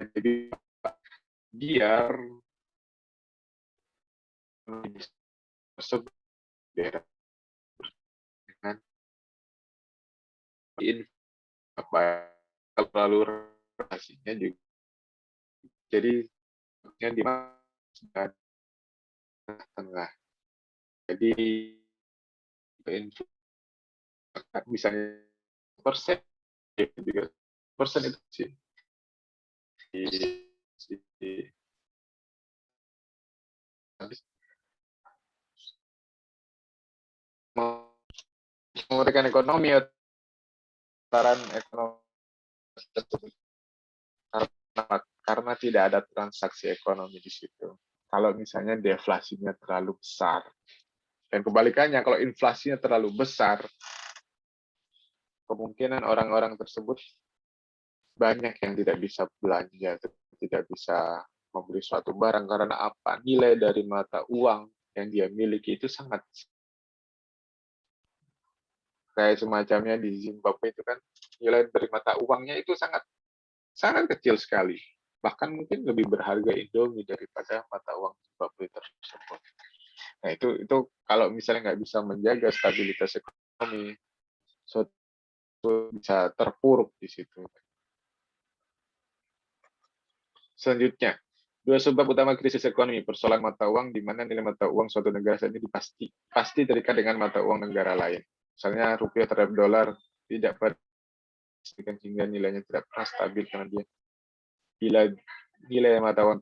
jadi biar tersebut dengan apa lalu relasinya juga jadi yang di tengah. Jadi misalnya persen juga persen itu sih menguraikan ekonomi taran ekonomi karena tidak ada transaksi ekonomi di situ. Kalau misalnya deflasinya terlalu besar. Dan kebalikannya, kalau inflasinya terlalu besar, kemungkinan orang-orang tersebut banyak yang tidak bisa belanja, tidak bisa membeli suatu barang karena apa? Nilai dari mata uang yang dia miliki itu sangat kayak semacamnya di Zimbabwe itu kan nilai dari mata uangnya itu sangat kecil sekali. Bahkan mungkin lebih berharga Indomie daripada mata uang Zimbabwe tersebut. Nah itu kalau misalnya nggak bisa menjaga stabilitas ekonomi, bisa terpuruk di situ. Selanjutnya, dua sebab utama krisis ekonomi, persoalan mata uang, di mana nilai mata uang suatu negara saat ini pasti terikat dengan mata uang negara lain. Misalnya rupiah terhadap dolar tidak pastikan sehingga nilainya tidak pernah stabil karena dia bila nilai mata uang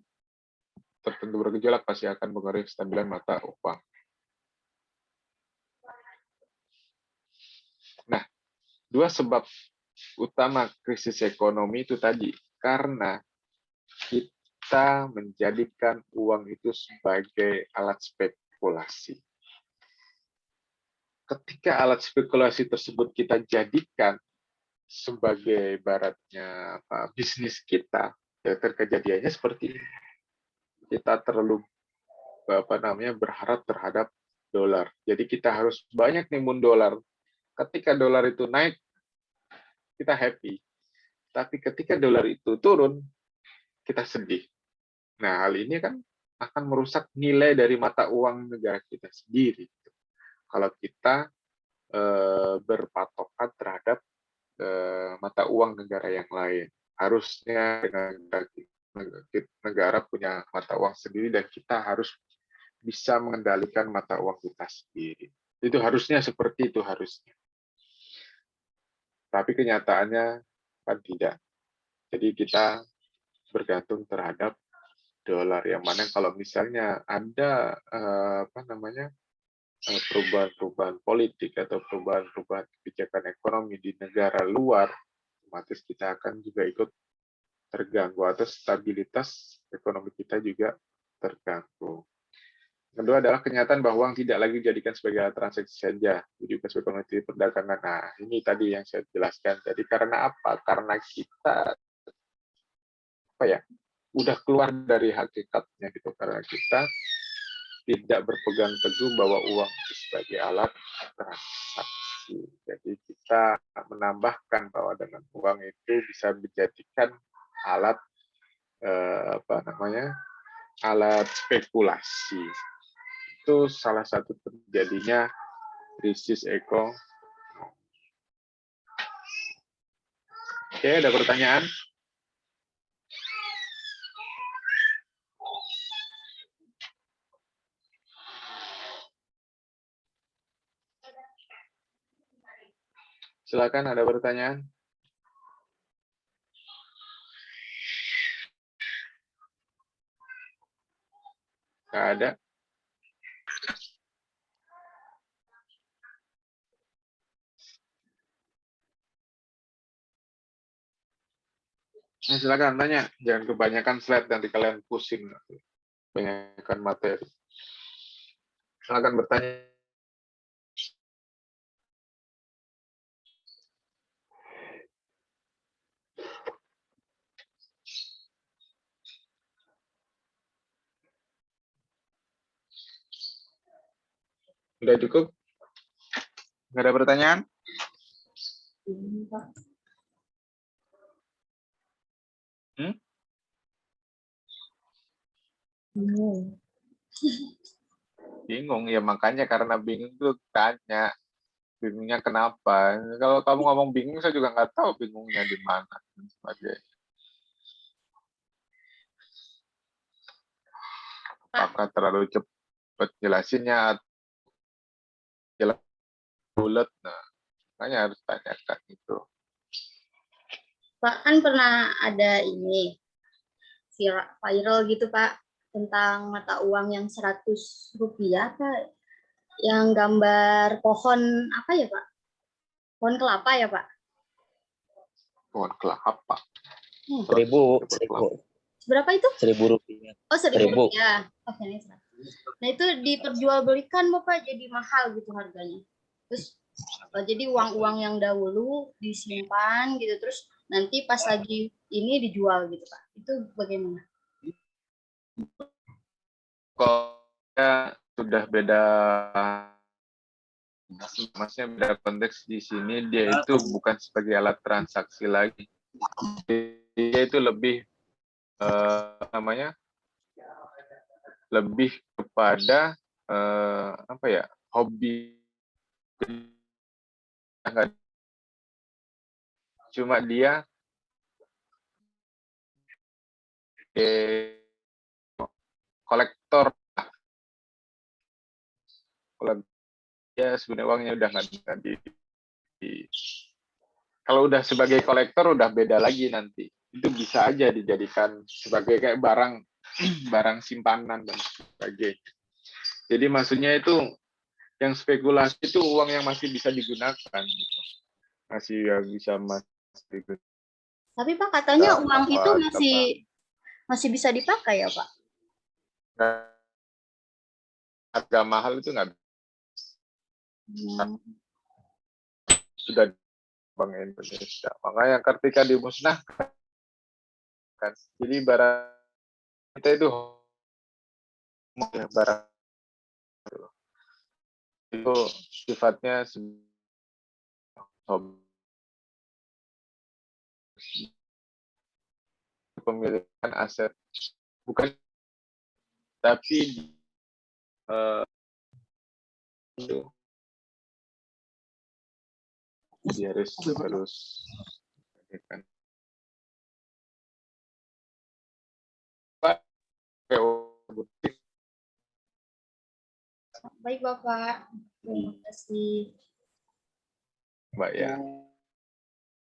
tertentu bergejolak pasti akan mempengaruhi kestabilan mata uang. Nah, dua sebab utama krisis ekonomi itu tadi karena kita menjadikan uang itu sebagai alat spekulasi. Ketika alat spekulasi tersebut kita jadikan sebagai ibaratnya bisnis kita, ya terjadiannya seperti ini. Kita terlalu berharap terhadap dolar. Jadi kita harus banyak nimbun dolar. Ketika dolar itu naik, kita happy. Tapi ketika dolar itu turun, kita sedih. Nah, hal ini kan akan merusak nilai dari mata uang negara kita sendiri. Kalau kita berpatokan terhadap mata uang negara yang lain. Harusnya negara punya mata uang sendiri dan kita harus bisa mengendalikan mata uang kita sendiri. Itu harusnya seperti itu harusnya. Tapi kenyataannya kan tidak. Jadi kita bergantung terhadap dolar, yang mana kalau misalnya ada perubahan-perubahan politik atau perubahan-perubahan kebijakan ekonomi di negara luar, otomatis kita akan juga ikut terganggu atau stabilitas ekonomi kita juga terganggu. Kedua adalah kenyataan bahwa uang tidak lagi dijadikan sebagai alat transaksi saja, juga sebagai komoditi perdagangan. Nah, ini tadi yang saya jelaskan. Jadi karena apa? Karena kita udah keluar dari hakikatnya gitu. Karena kita tidak berpegang teguh bahwa uang itu sebagai alat transaksi. Jadi kita menambahkan bahwa dengan uang itu bisa dijadikan alat alat spekulasi. Itu salah satu terjadinya krisis ekonomi. Oke, ada pertanyaan? Silakan, ada pertanyaan? Nggak ada? Nah, silakan tanya. Jangan kebanyakan slide, nanti kalian pusing. Kebanyakan materi. Silakan bertanya. Sudah cukup? Nggak ada pertanyaan? Bingung, ya makanya karena bingung tuh tanya. Bingungnya kenapa? Kalau kamu ngomong bingung, saya juga nggak tahu bingungnya di mana. Apakah terlalu cepat jelasinnya, jelas bulat? Nah, makanya harus tanyakan itu. Pak, kan pernah ada ini viral gitu Pak, tentang mata uang yang 100 rupiah Pak, yang gambar pohon apa ya Pak? Pohon kelapa ya Pak? Pohon kelapa. 1.000. Berapa itu? 1.000 rupiah. Oh, 1.000 rupiah. Oke, ini 100. Nah, itu diperjualbelikan Bapak jadi mahal gitu harganya. Terus jadi uang-uang yang dahulu disimpan gitu, terus nanti pas lagi ini dijual gitu Pak. Itu bagaimana? Kalau sudah beda, maksudnya beda konteks di sini, dia itu bukan sebagai alat transaksi lagi. Dia itu lebih lebih kepada hobi. Cuma dia kolektor. Kalau ya sebenarnya uangnya udah nggak bisa kalau udah sebagai kolektor udah beda lagi nanti. Itu bisa aja dijadikan sebagai kayak barang simpanan dan sebagainya. Jadi maksudnya itu yang spekulasi itu uang yang masih bisa digunakan gitu. Masih ya bisa digunakan. Tapi Pak katanya uang itu masih bisa dipakai ya Pak? Harga mahal itu nggak Hmm. sudah di Bank Indonesia. Makanya ketika dimusnahkan, jadi barang kita itu ya, barang itu sifatnya pemilikan aset, bukan, tapi itu dia harus kan Pak, Baik Bapak, terima kasih. Mbak ya,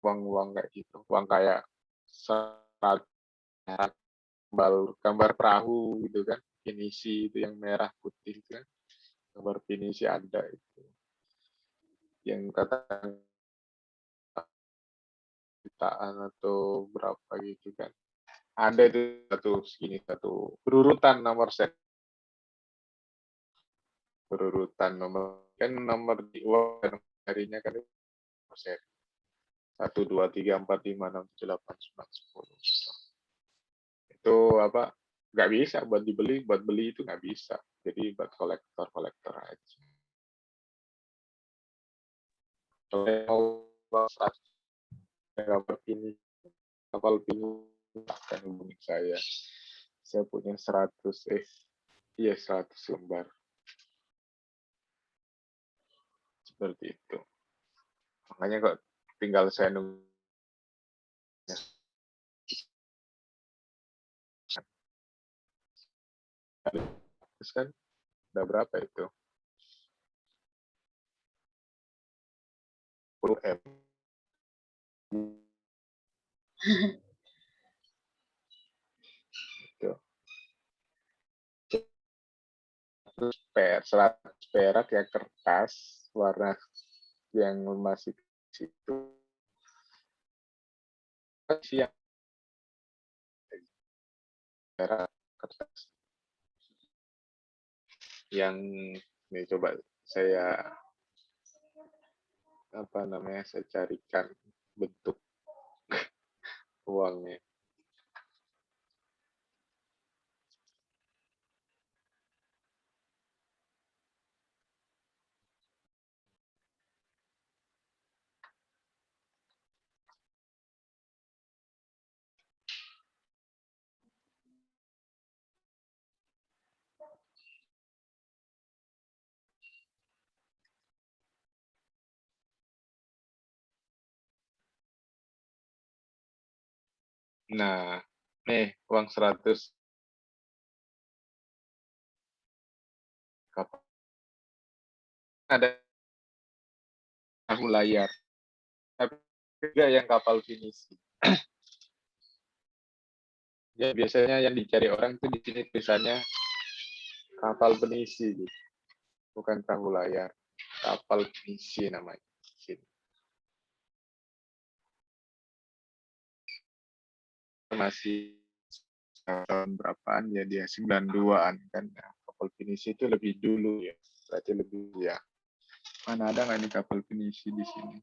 uang-uang kayak gitu, uang kayak serat, gambar perahu gitu kan, pinisi itu yang merah putih itu kan, gambar pinisi ada itu, yang kata jutaan atau berapa gitu kan, ada itu satu segini, satu berurutan nomor set, berurutan nomor kan, nomor di uang dan harinya kan itu nomor set 1, 2, 3, 4, 5, 6, 7, 8, 9, 10. Itu apa, nggak bisa buat dibeli, buat beli itu nggak bisa, jadi buat kolektor aja. Kalau mau kapal ini, akan hubungi saya punya 100 iya 100 lembar seperti itu, makanya kok tinggal saya nunggu. Terus kan udah berapa itu, 10 M itu. Terus 100 perak ya, kertas warna yang masih situ yang perak kertas yang ini, coba saya saya carikan bentuk uangnya. Nah, nih uang 100 kapal, ada perahu layar, tapi juga yang kapal pinisi. Ya biasanya yang dicari orang tuh di sini tulisannya kapal penisi gitu, bukan perahu layar, kapal penisi namanya. Masih tahun berapaan ya, dia 92-an kan. Nah, kapal pinisi itu lebih dulu ya, berarti lebih ya. Mana ada nggak nih kapal pinisi di sini?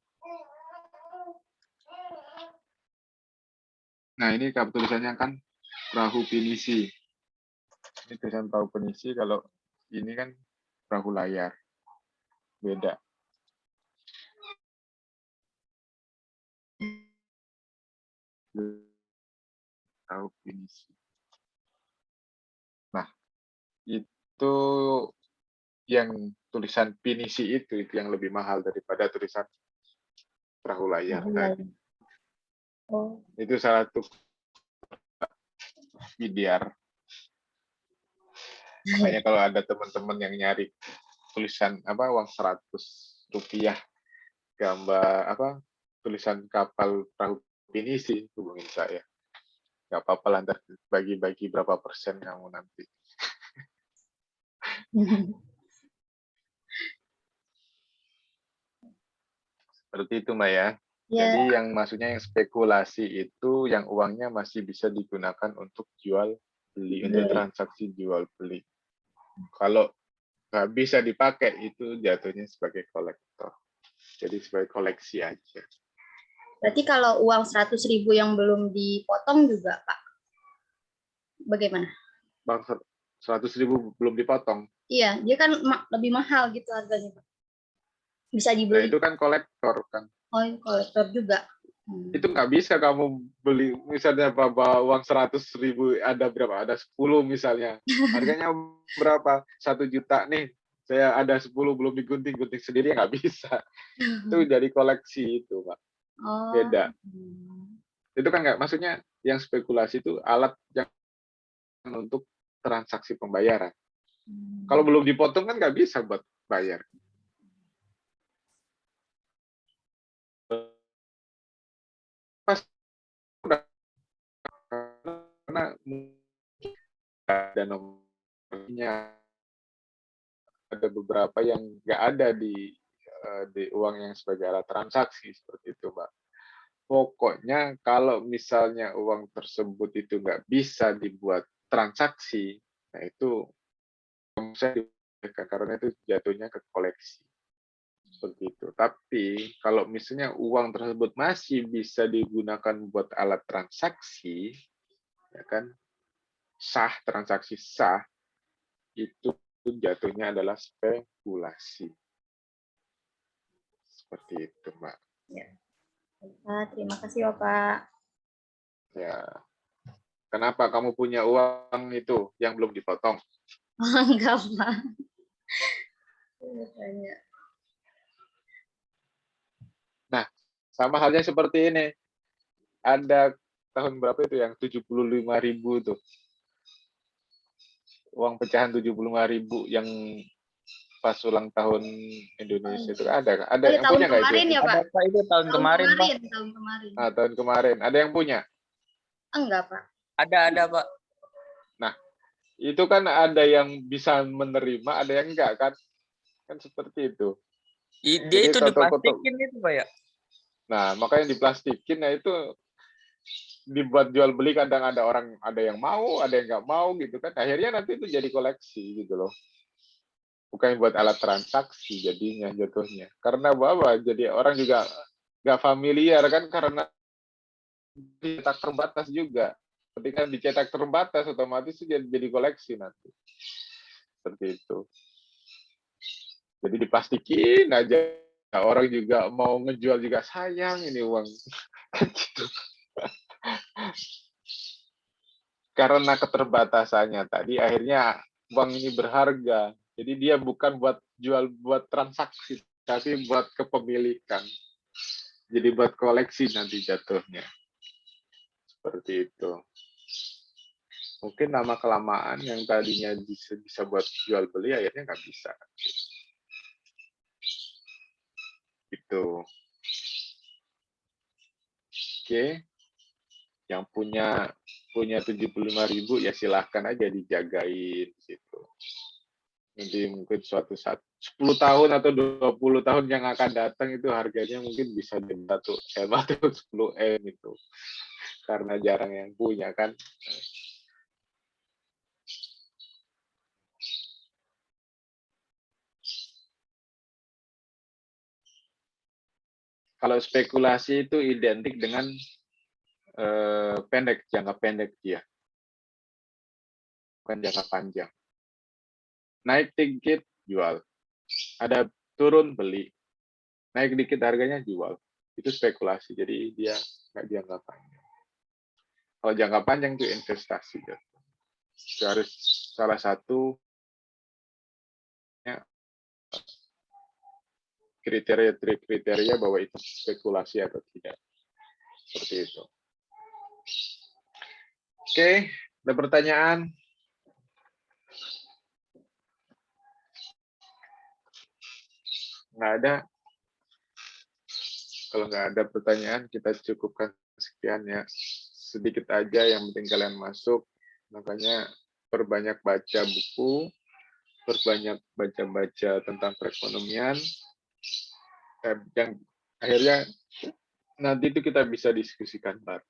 Nah ini tulisannya kan perahu pinisi. Ini tulisan perahu pinisi, kalau ini kan perahu layar, beda. Perahu pinisi. Nah itu yang tulisan pinisi itu yang lebih mahal daripada tulisan perahu layar tadi. Oh. Itu salah satu bidiar. Makanya kalau ada teman-teman yang nyari tulisan uang 100 rupiah gambar tulisan kapal perahu pinisi, hubungin saya. Nggak apa-apa lah, ntar bagi-bagi berapa persen kamu nanti. Seperti itu Mbak ya. Ya, Jadi yang maksudnya yang spekulasi itu yang uangnya masih bisa digunakan untuk jual beli, untuk transaksi jual beli. Kalau nggak bisa dipakai itu jatuhnya sebagai kolektor. Jadi sebagai koleksi aja. berarti kalau uang 100.000 yang belum dipotong juga, Pak, bagaimana? Bang, 100.000 belum dipotong. Iya, dia kan lebih mahal gitu harganya, Pak. Bisa Nah dibeli. itu kan kolektor kan. Oh, kolektor juga. Itu nggak bisa kamu beli misalnya bawa uang 100.000 ada berapa? Ada 10 misalnya. Harganya berapa? 1 juta nih. Saya ada 10 belum digunting-gunting sendiri nggak bisa. Itu dari koleksi itu, Pak. Oh. Beda. Itu kan nggak, maksudnya yang spekulasi itu alat yang untuk transaksi pembayaran. Kalau belum dipotong kan nggak bisa buat bayar. Pas udah, karena ada nomornya, ada beberapa yang nggak ada di uang yang sebagai alat transaksi seperti itu, Mbak. Pokoknya kalau misalnya uang tersebut itu nggak bisa dibuat transaksi, nah itu bisa diberikan karena itu jatuhnya ke koleksi seperti itu. Tapi kalau misalnya uang tersebut masih bisa digunakan buat alat transaksi, ya kan, sah, transaksi sah, itu jatuhnya adalah spekulasi. Seperti itu, Mbak. Ya. Terima kasih, Bapak. Ya. Kenapa kamu punya uang itu yang belum dipotong? Enggak, Pak. Nah, sama halnya seperti ini. Ada tahun berapa itu yang 75.000 tuh. Uang pecahan 75.000 yang pas ulang tahun Indonesia itu ada. Ada Oh, ya, yang tahun punya nggak itu? kemarin ya, Pak? Ada Pak, itu tahun kemarin Pak. Tahun kemarin. Nah, tahun kemarin. Ada yang punya? Enggak, Pak. Ada Pak. Nah, itu kan ada yang bisa menerima, ada yang enggak kan? Kan seperti itu. Dia Jadi itu diplastikin itu Pak ya. Nah, makanya diplastikin, nah itu dibuat jual beli, kadang ada orang, ada yang mau, ada yang nggak mau gitu kan. Akhirnya nanti itu jadi koleksi gitu loh. Bukan buat alat transaksi jadinya jatuhnya. Karena bahwa jadi orang juga nggak familiar kan, karena dicetak terbatas juga. Ketika dicetak terbatas otomatis itu jadi koleksi nanti. Seperti itu. Jadi diplastikin aja. Nah, orang juga mau ngejual juga sayang ini uang. Gitu. Karena keterbatasannya tadi akhirnya uang ini berharga. Jadi dia bukan buat jual, buat transaksi, tapi buat kepemilikan. Jadi buat koleksi nanti jatuhnya. Seperti itu. Mungkin lama kelamaan yang tadinya bisa buat jual beli akhirnya nggak bisa. Itu. Oke. Yang punya 75.000 ya silahkan aja dijagain gitu. Nanti mungkin suatu saat 10 tahun atau 20 tahun yang akan datang itu harganya mungkin bisa di 1 M atau 10 M itu. Karena jarang yang punya kan. Kalau spekulasi itu identik dengan pendek, jangka pendek dia. Bukan jangka panjang. Naik dikit, jual. Ada turun, beli. Naik dikit harganya, jual. Itu spekulasi, jadi dia nggak jangka panjang. Kalau jangka panjang itu investasi. Itu harus salah satu kriteria bahwa itu spekulasi atau tidak. Seperti itu. Oke, ada pertanyaan? Nggak ada. Kalau nggak ada pertanyaan, kita cukupkan sekian ya. Sedikit aja, yang penting kalian masuk. Makanya perbanyak baca buku, perbanyak baca-baca tentang perekonomian. Yang akhirnya nanti itu kita bisa diskusikan bareng.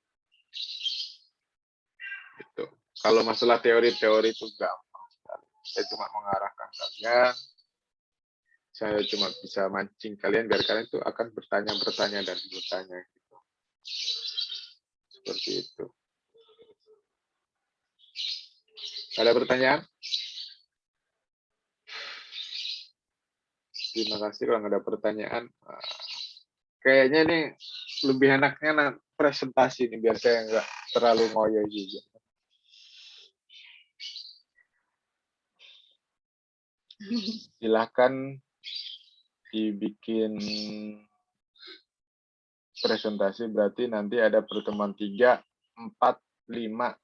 Gitu. Kalau masalah teori-teori itu gampang sekali. Saya cuma mengarahkan kalian, saya cuma bisa mancing kalian biar kalian itu akan bertanya dan bertanya. Gitu. Seperti itu. Ada pertanyaan? Terima kasih kalau nggak ada pertanyaan. Kayaknya nih lebih enaknya presentasi nih biar saya nggak terlalu ngoyo juga. Silakan dibikin presentasi, berarti nanti ada pertemuan 3, 4, 5,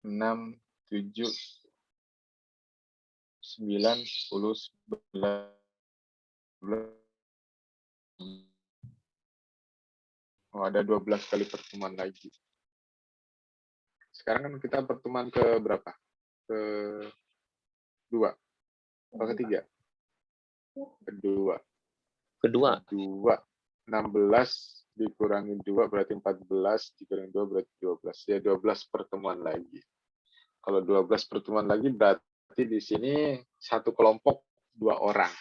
6, 7, 9, 10, 11. Oh, ada 12 kali pertemuan lagi. Sekarang kan kita pertemuan ke berapa? Kedua. Atau ketiga? Kedua. Kedua. 16 dikurangi 2 berarti 14, dikurangi 2 berarti 12. Ya 12 pertemuan lagi. Kalau 12 pertemuan lagi berarti di sini satu kelompok 2 orang.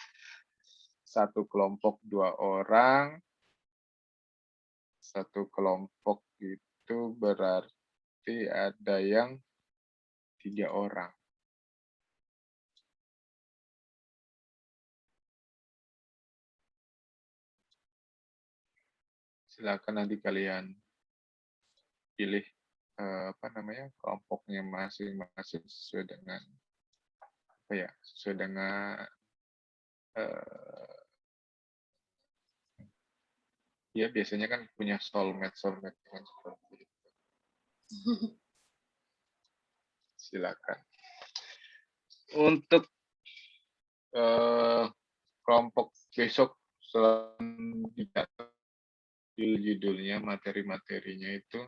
Satu kelompok 2 orang. Satu kelompok itu berarti ada yang 3 orang. Silakan nanti kalian pilih kelompoknya masing-masing sesuai dengan sesuai dengan ya biasanya kan punya soulmate kan seperti itu. Silakan. Untuk kelompok besok selanjutnya judulnya materi-materinya itu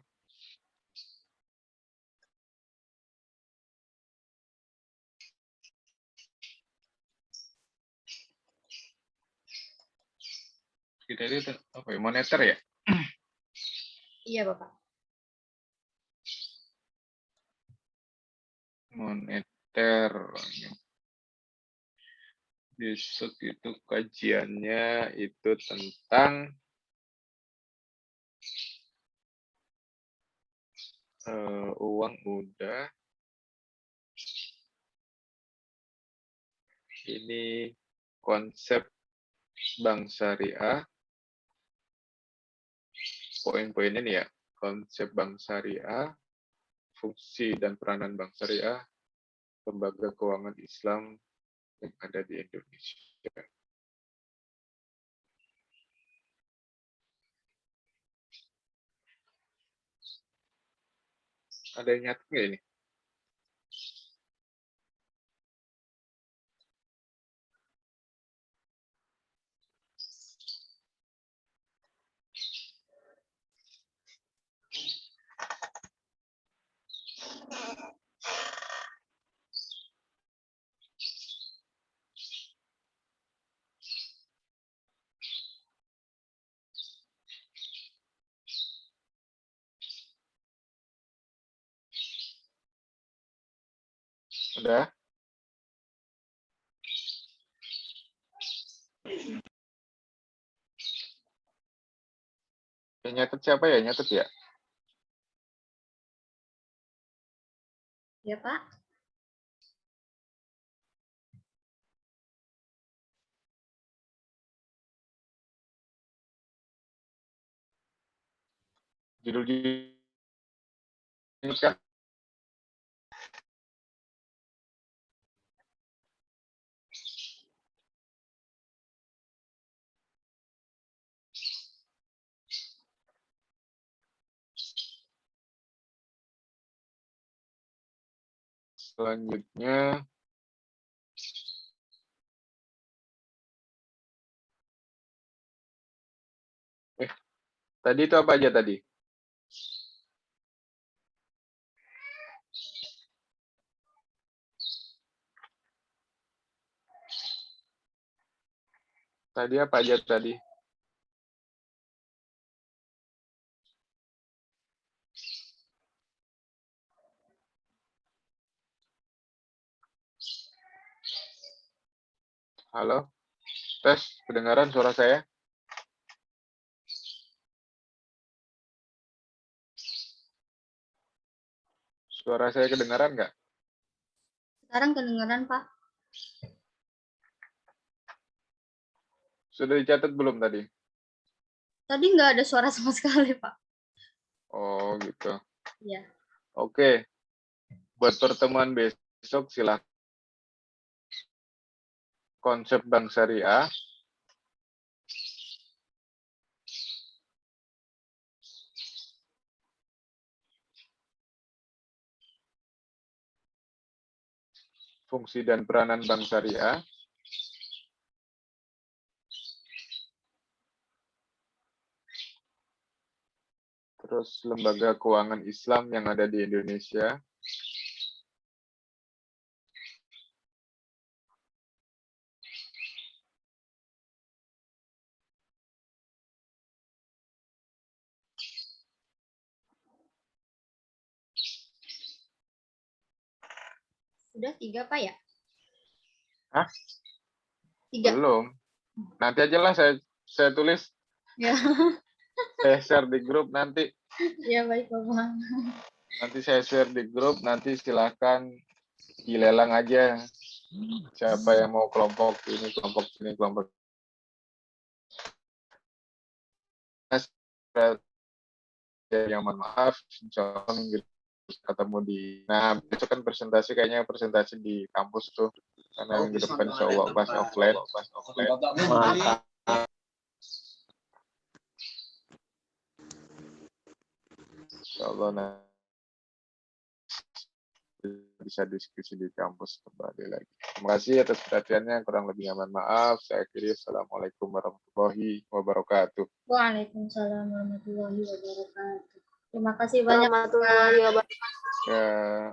kita itu apa ya, moneter ya? Iya, Bapak. Moneter. Besok itu kajiannya itu tentang uang udah. Ini konsep bank syariah. Poin-poinnya nih ya, konsep bank syariah, fungsi dan peranan bank syariah, lembaga keuangan Islam yang ada di Indonesia. Ada yang nyatet nggak ini? Udah? Yang nyatet siapa ya? Nyatet ya? Ya, Pak. Judul ini kan selanjutnya tadi itu apa aja tadi? Tadi apa aja tadi? Halo, tes, kedengaran suara saya? Suara saya kedengaran nggak? Sekarang kedengeran, Pak. Sudah dicatat belum tadi? Tadi nggak ada suara sama sekali, Pak. Oh gitu. Iya. Oke, buat pertemuan besok silakan konsep bank syariah. Fungsi dan peranan bank syariah. Terus lembaga keuangan Islam yang ada di Indonesia. Sudah 3, Pak ya? Hah? 3. Belum. Nanti aja lah saya tulis, Ya. saya share di grup nanti. Ya, baik, Bapak. Nanti saya share di grup, nanti silakan dilelang aja. Siapa yang mau kelompok ini, kelompok ini, kelompok yang mohon maaf, insya Allah minggu ketemu di. Nah, besok kan presentasi, kayaknya presentasi di kampus tuh. Karena minggu depan insya Allah pas offline. Insya Allah nanti bisa diskusi di kampus kembali lagi. Terima kasih atas perhatiannya. Kurang lebih mohon maaf. Saya akhiri. Assalamualaikum warahmatullahi wabarakatuh. Waalaikumsalam warahmatullahi wabarakatuh. Terima kasih banyak, Pak. Warahmatullahi wabarakatuh. Ya.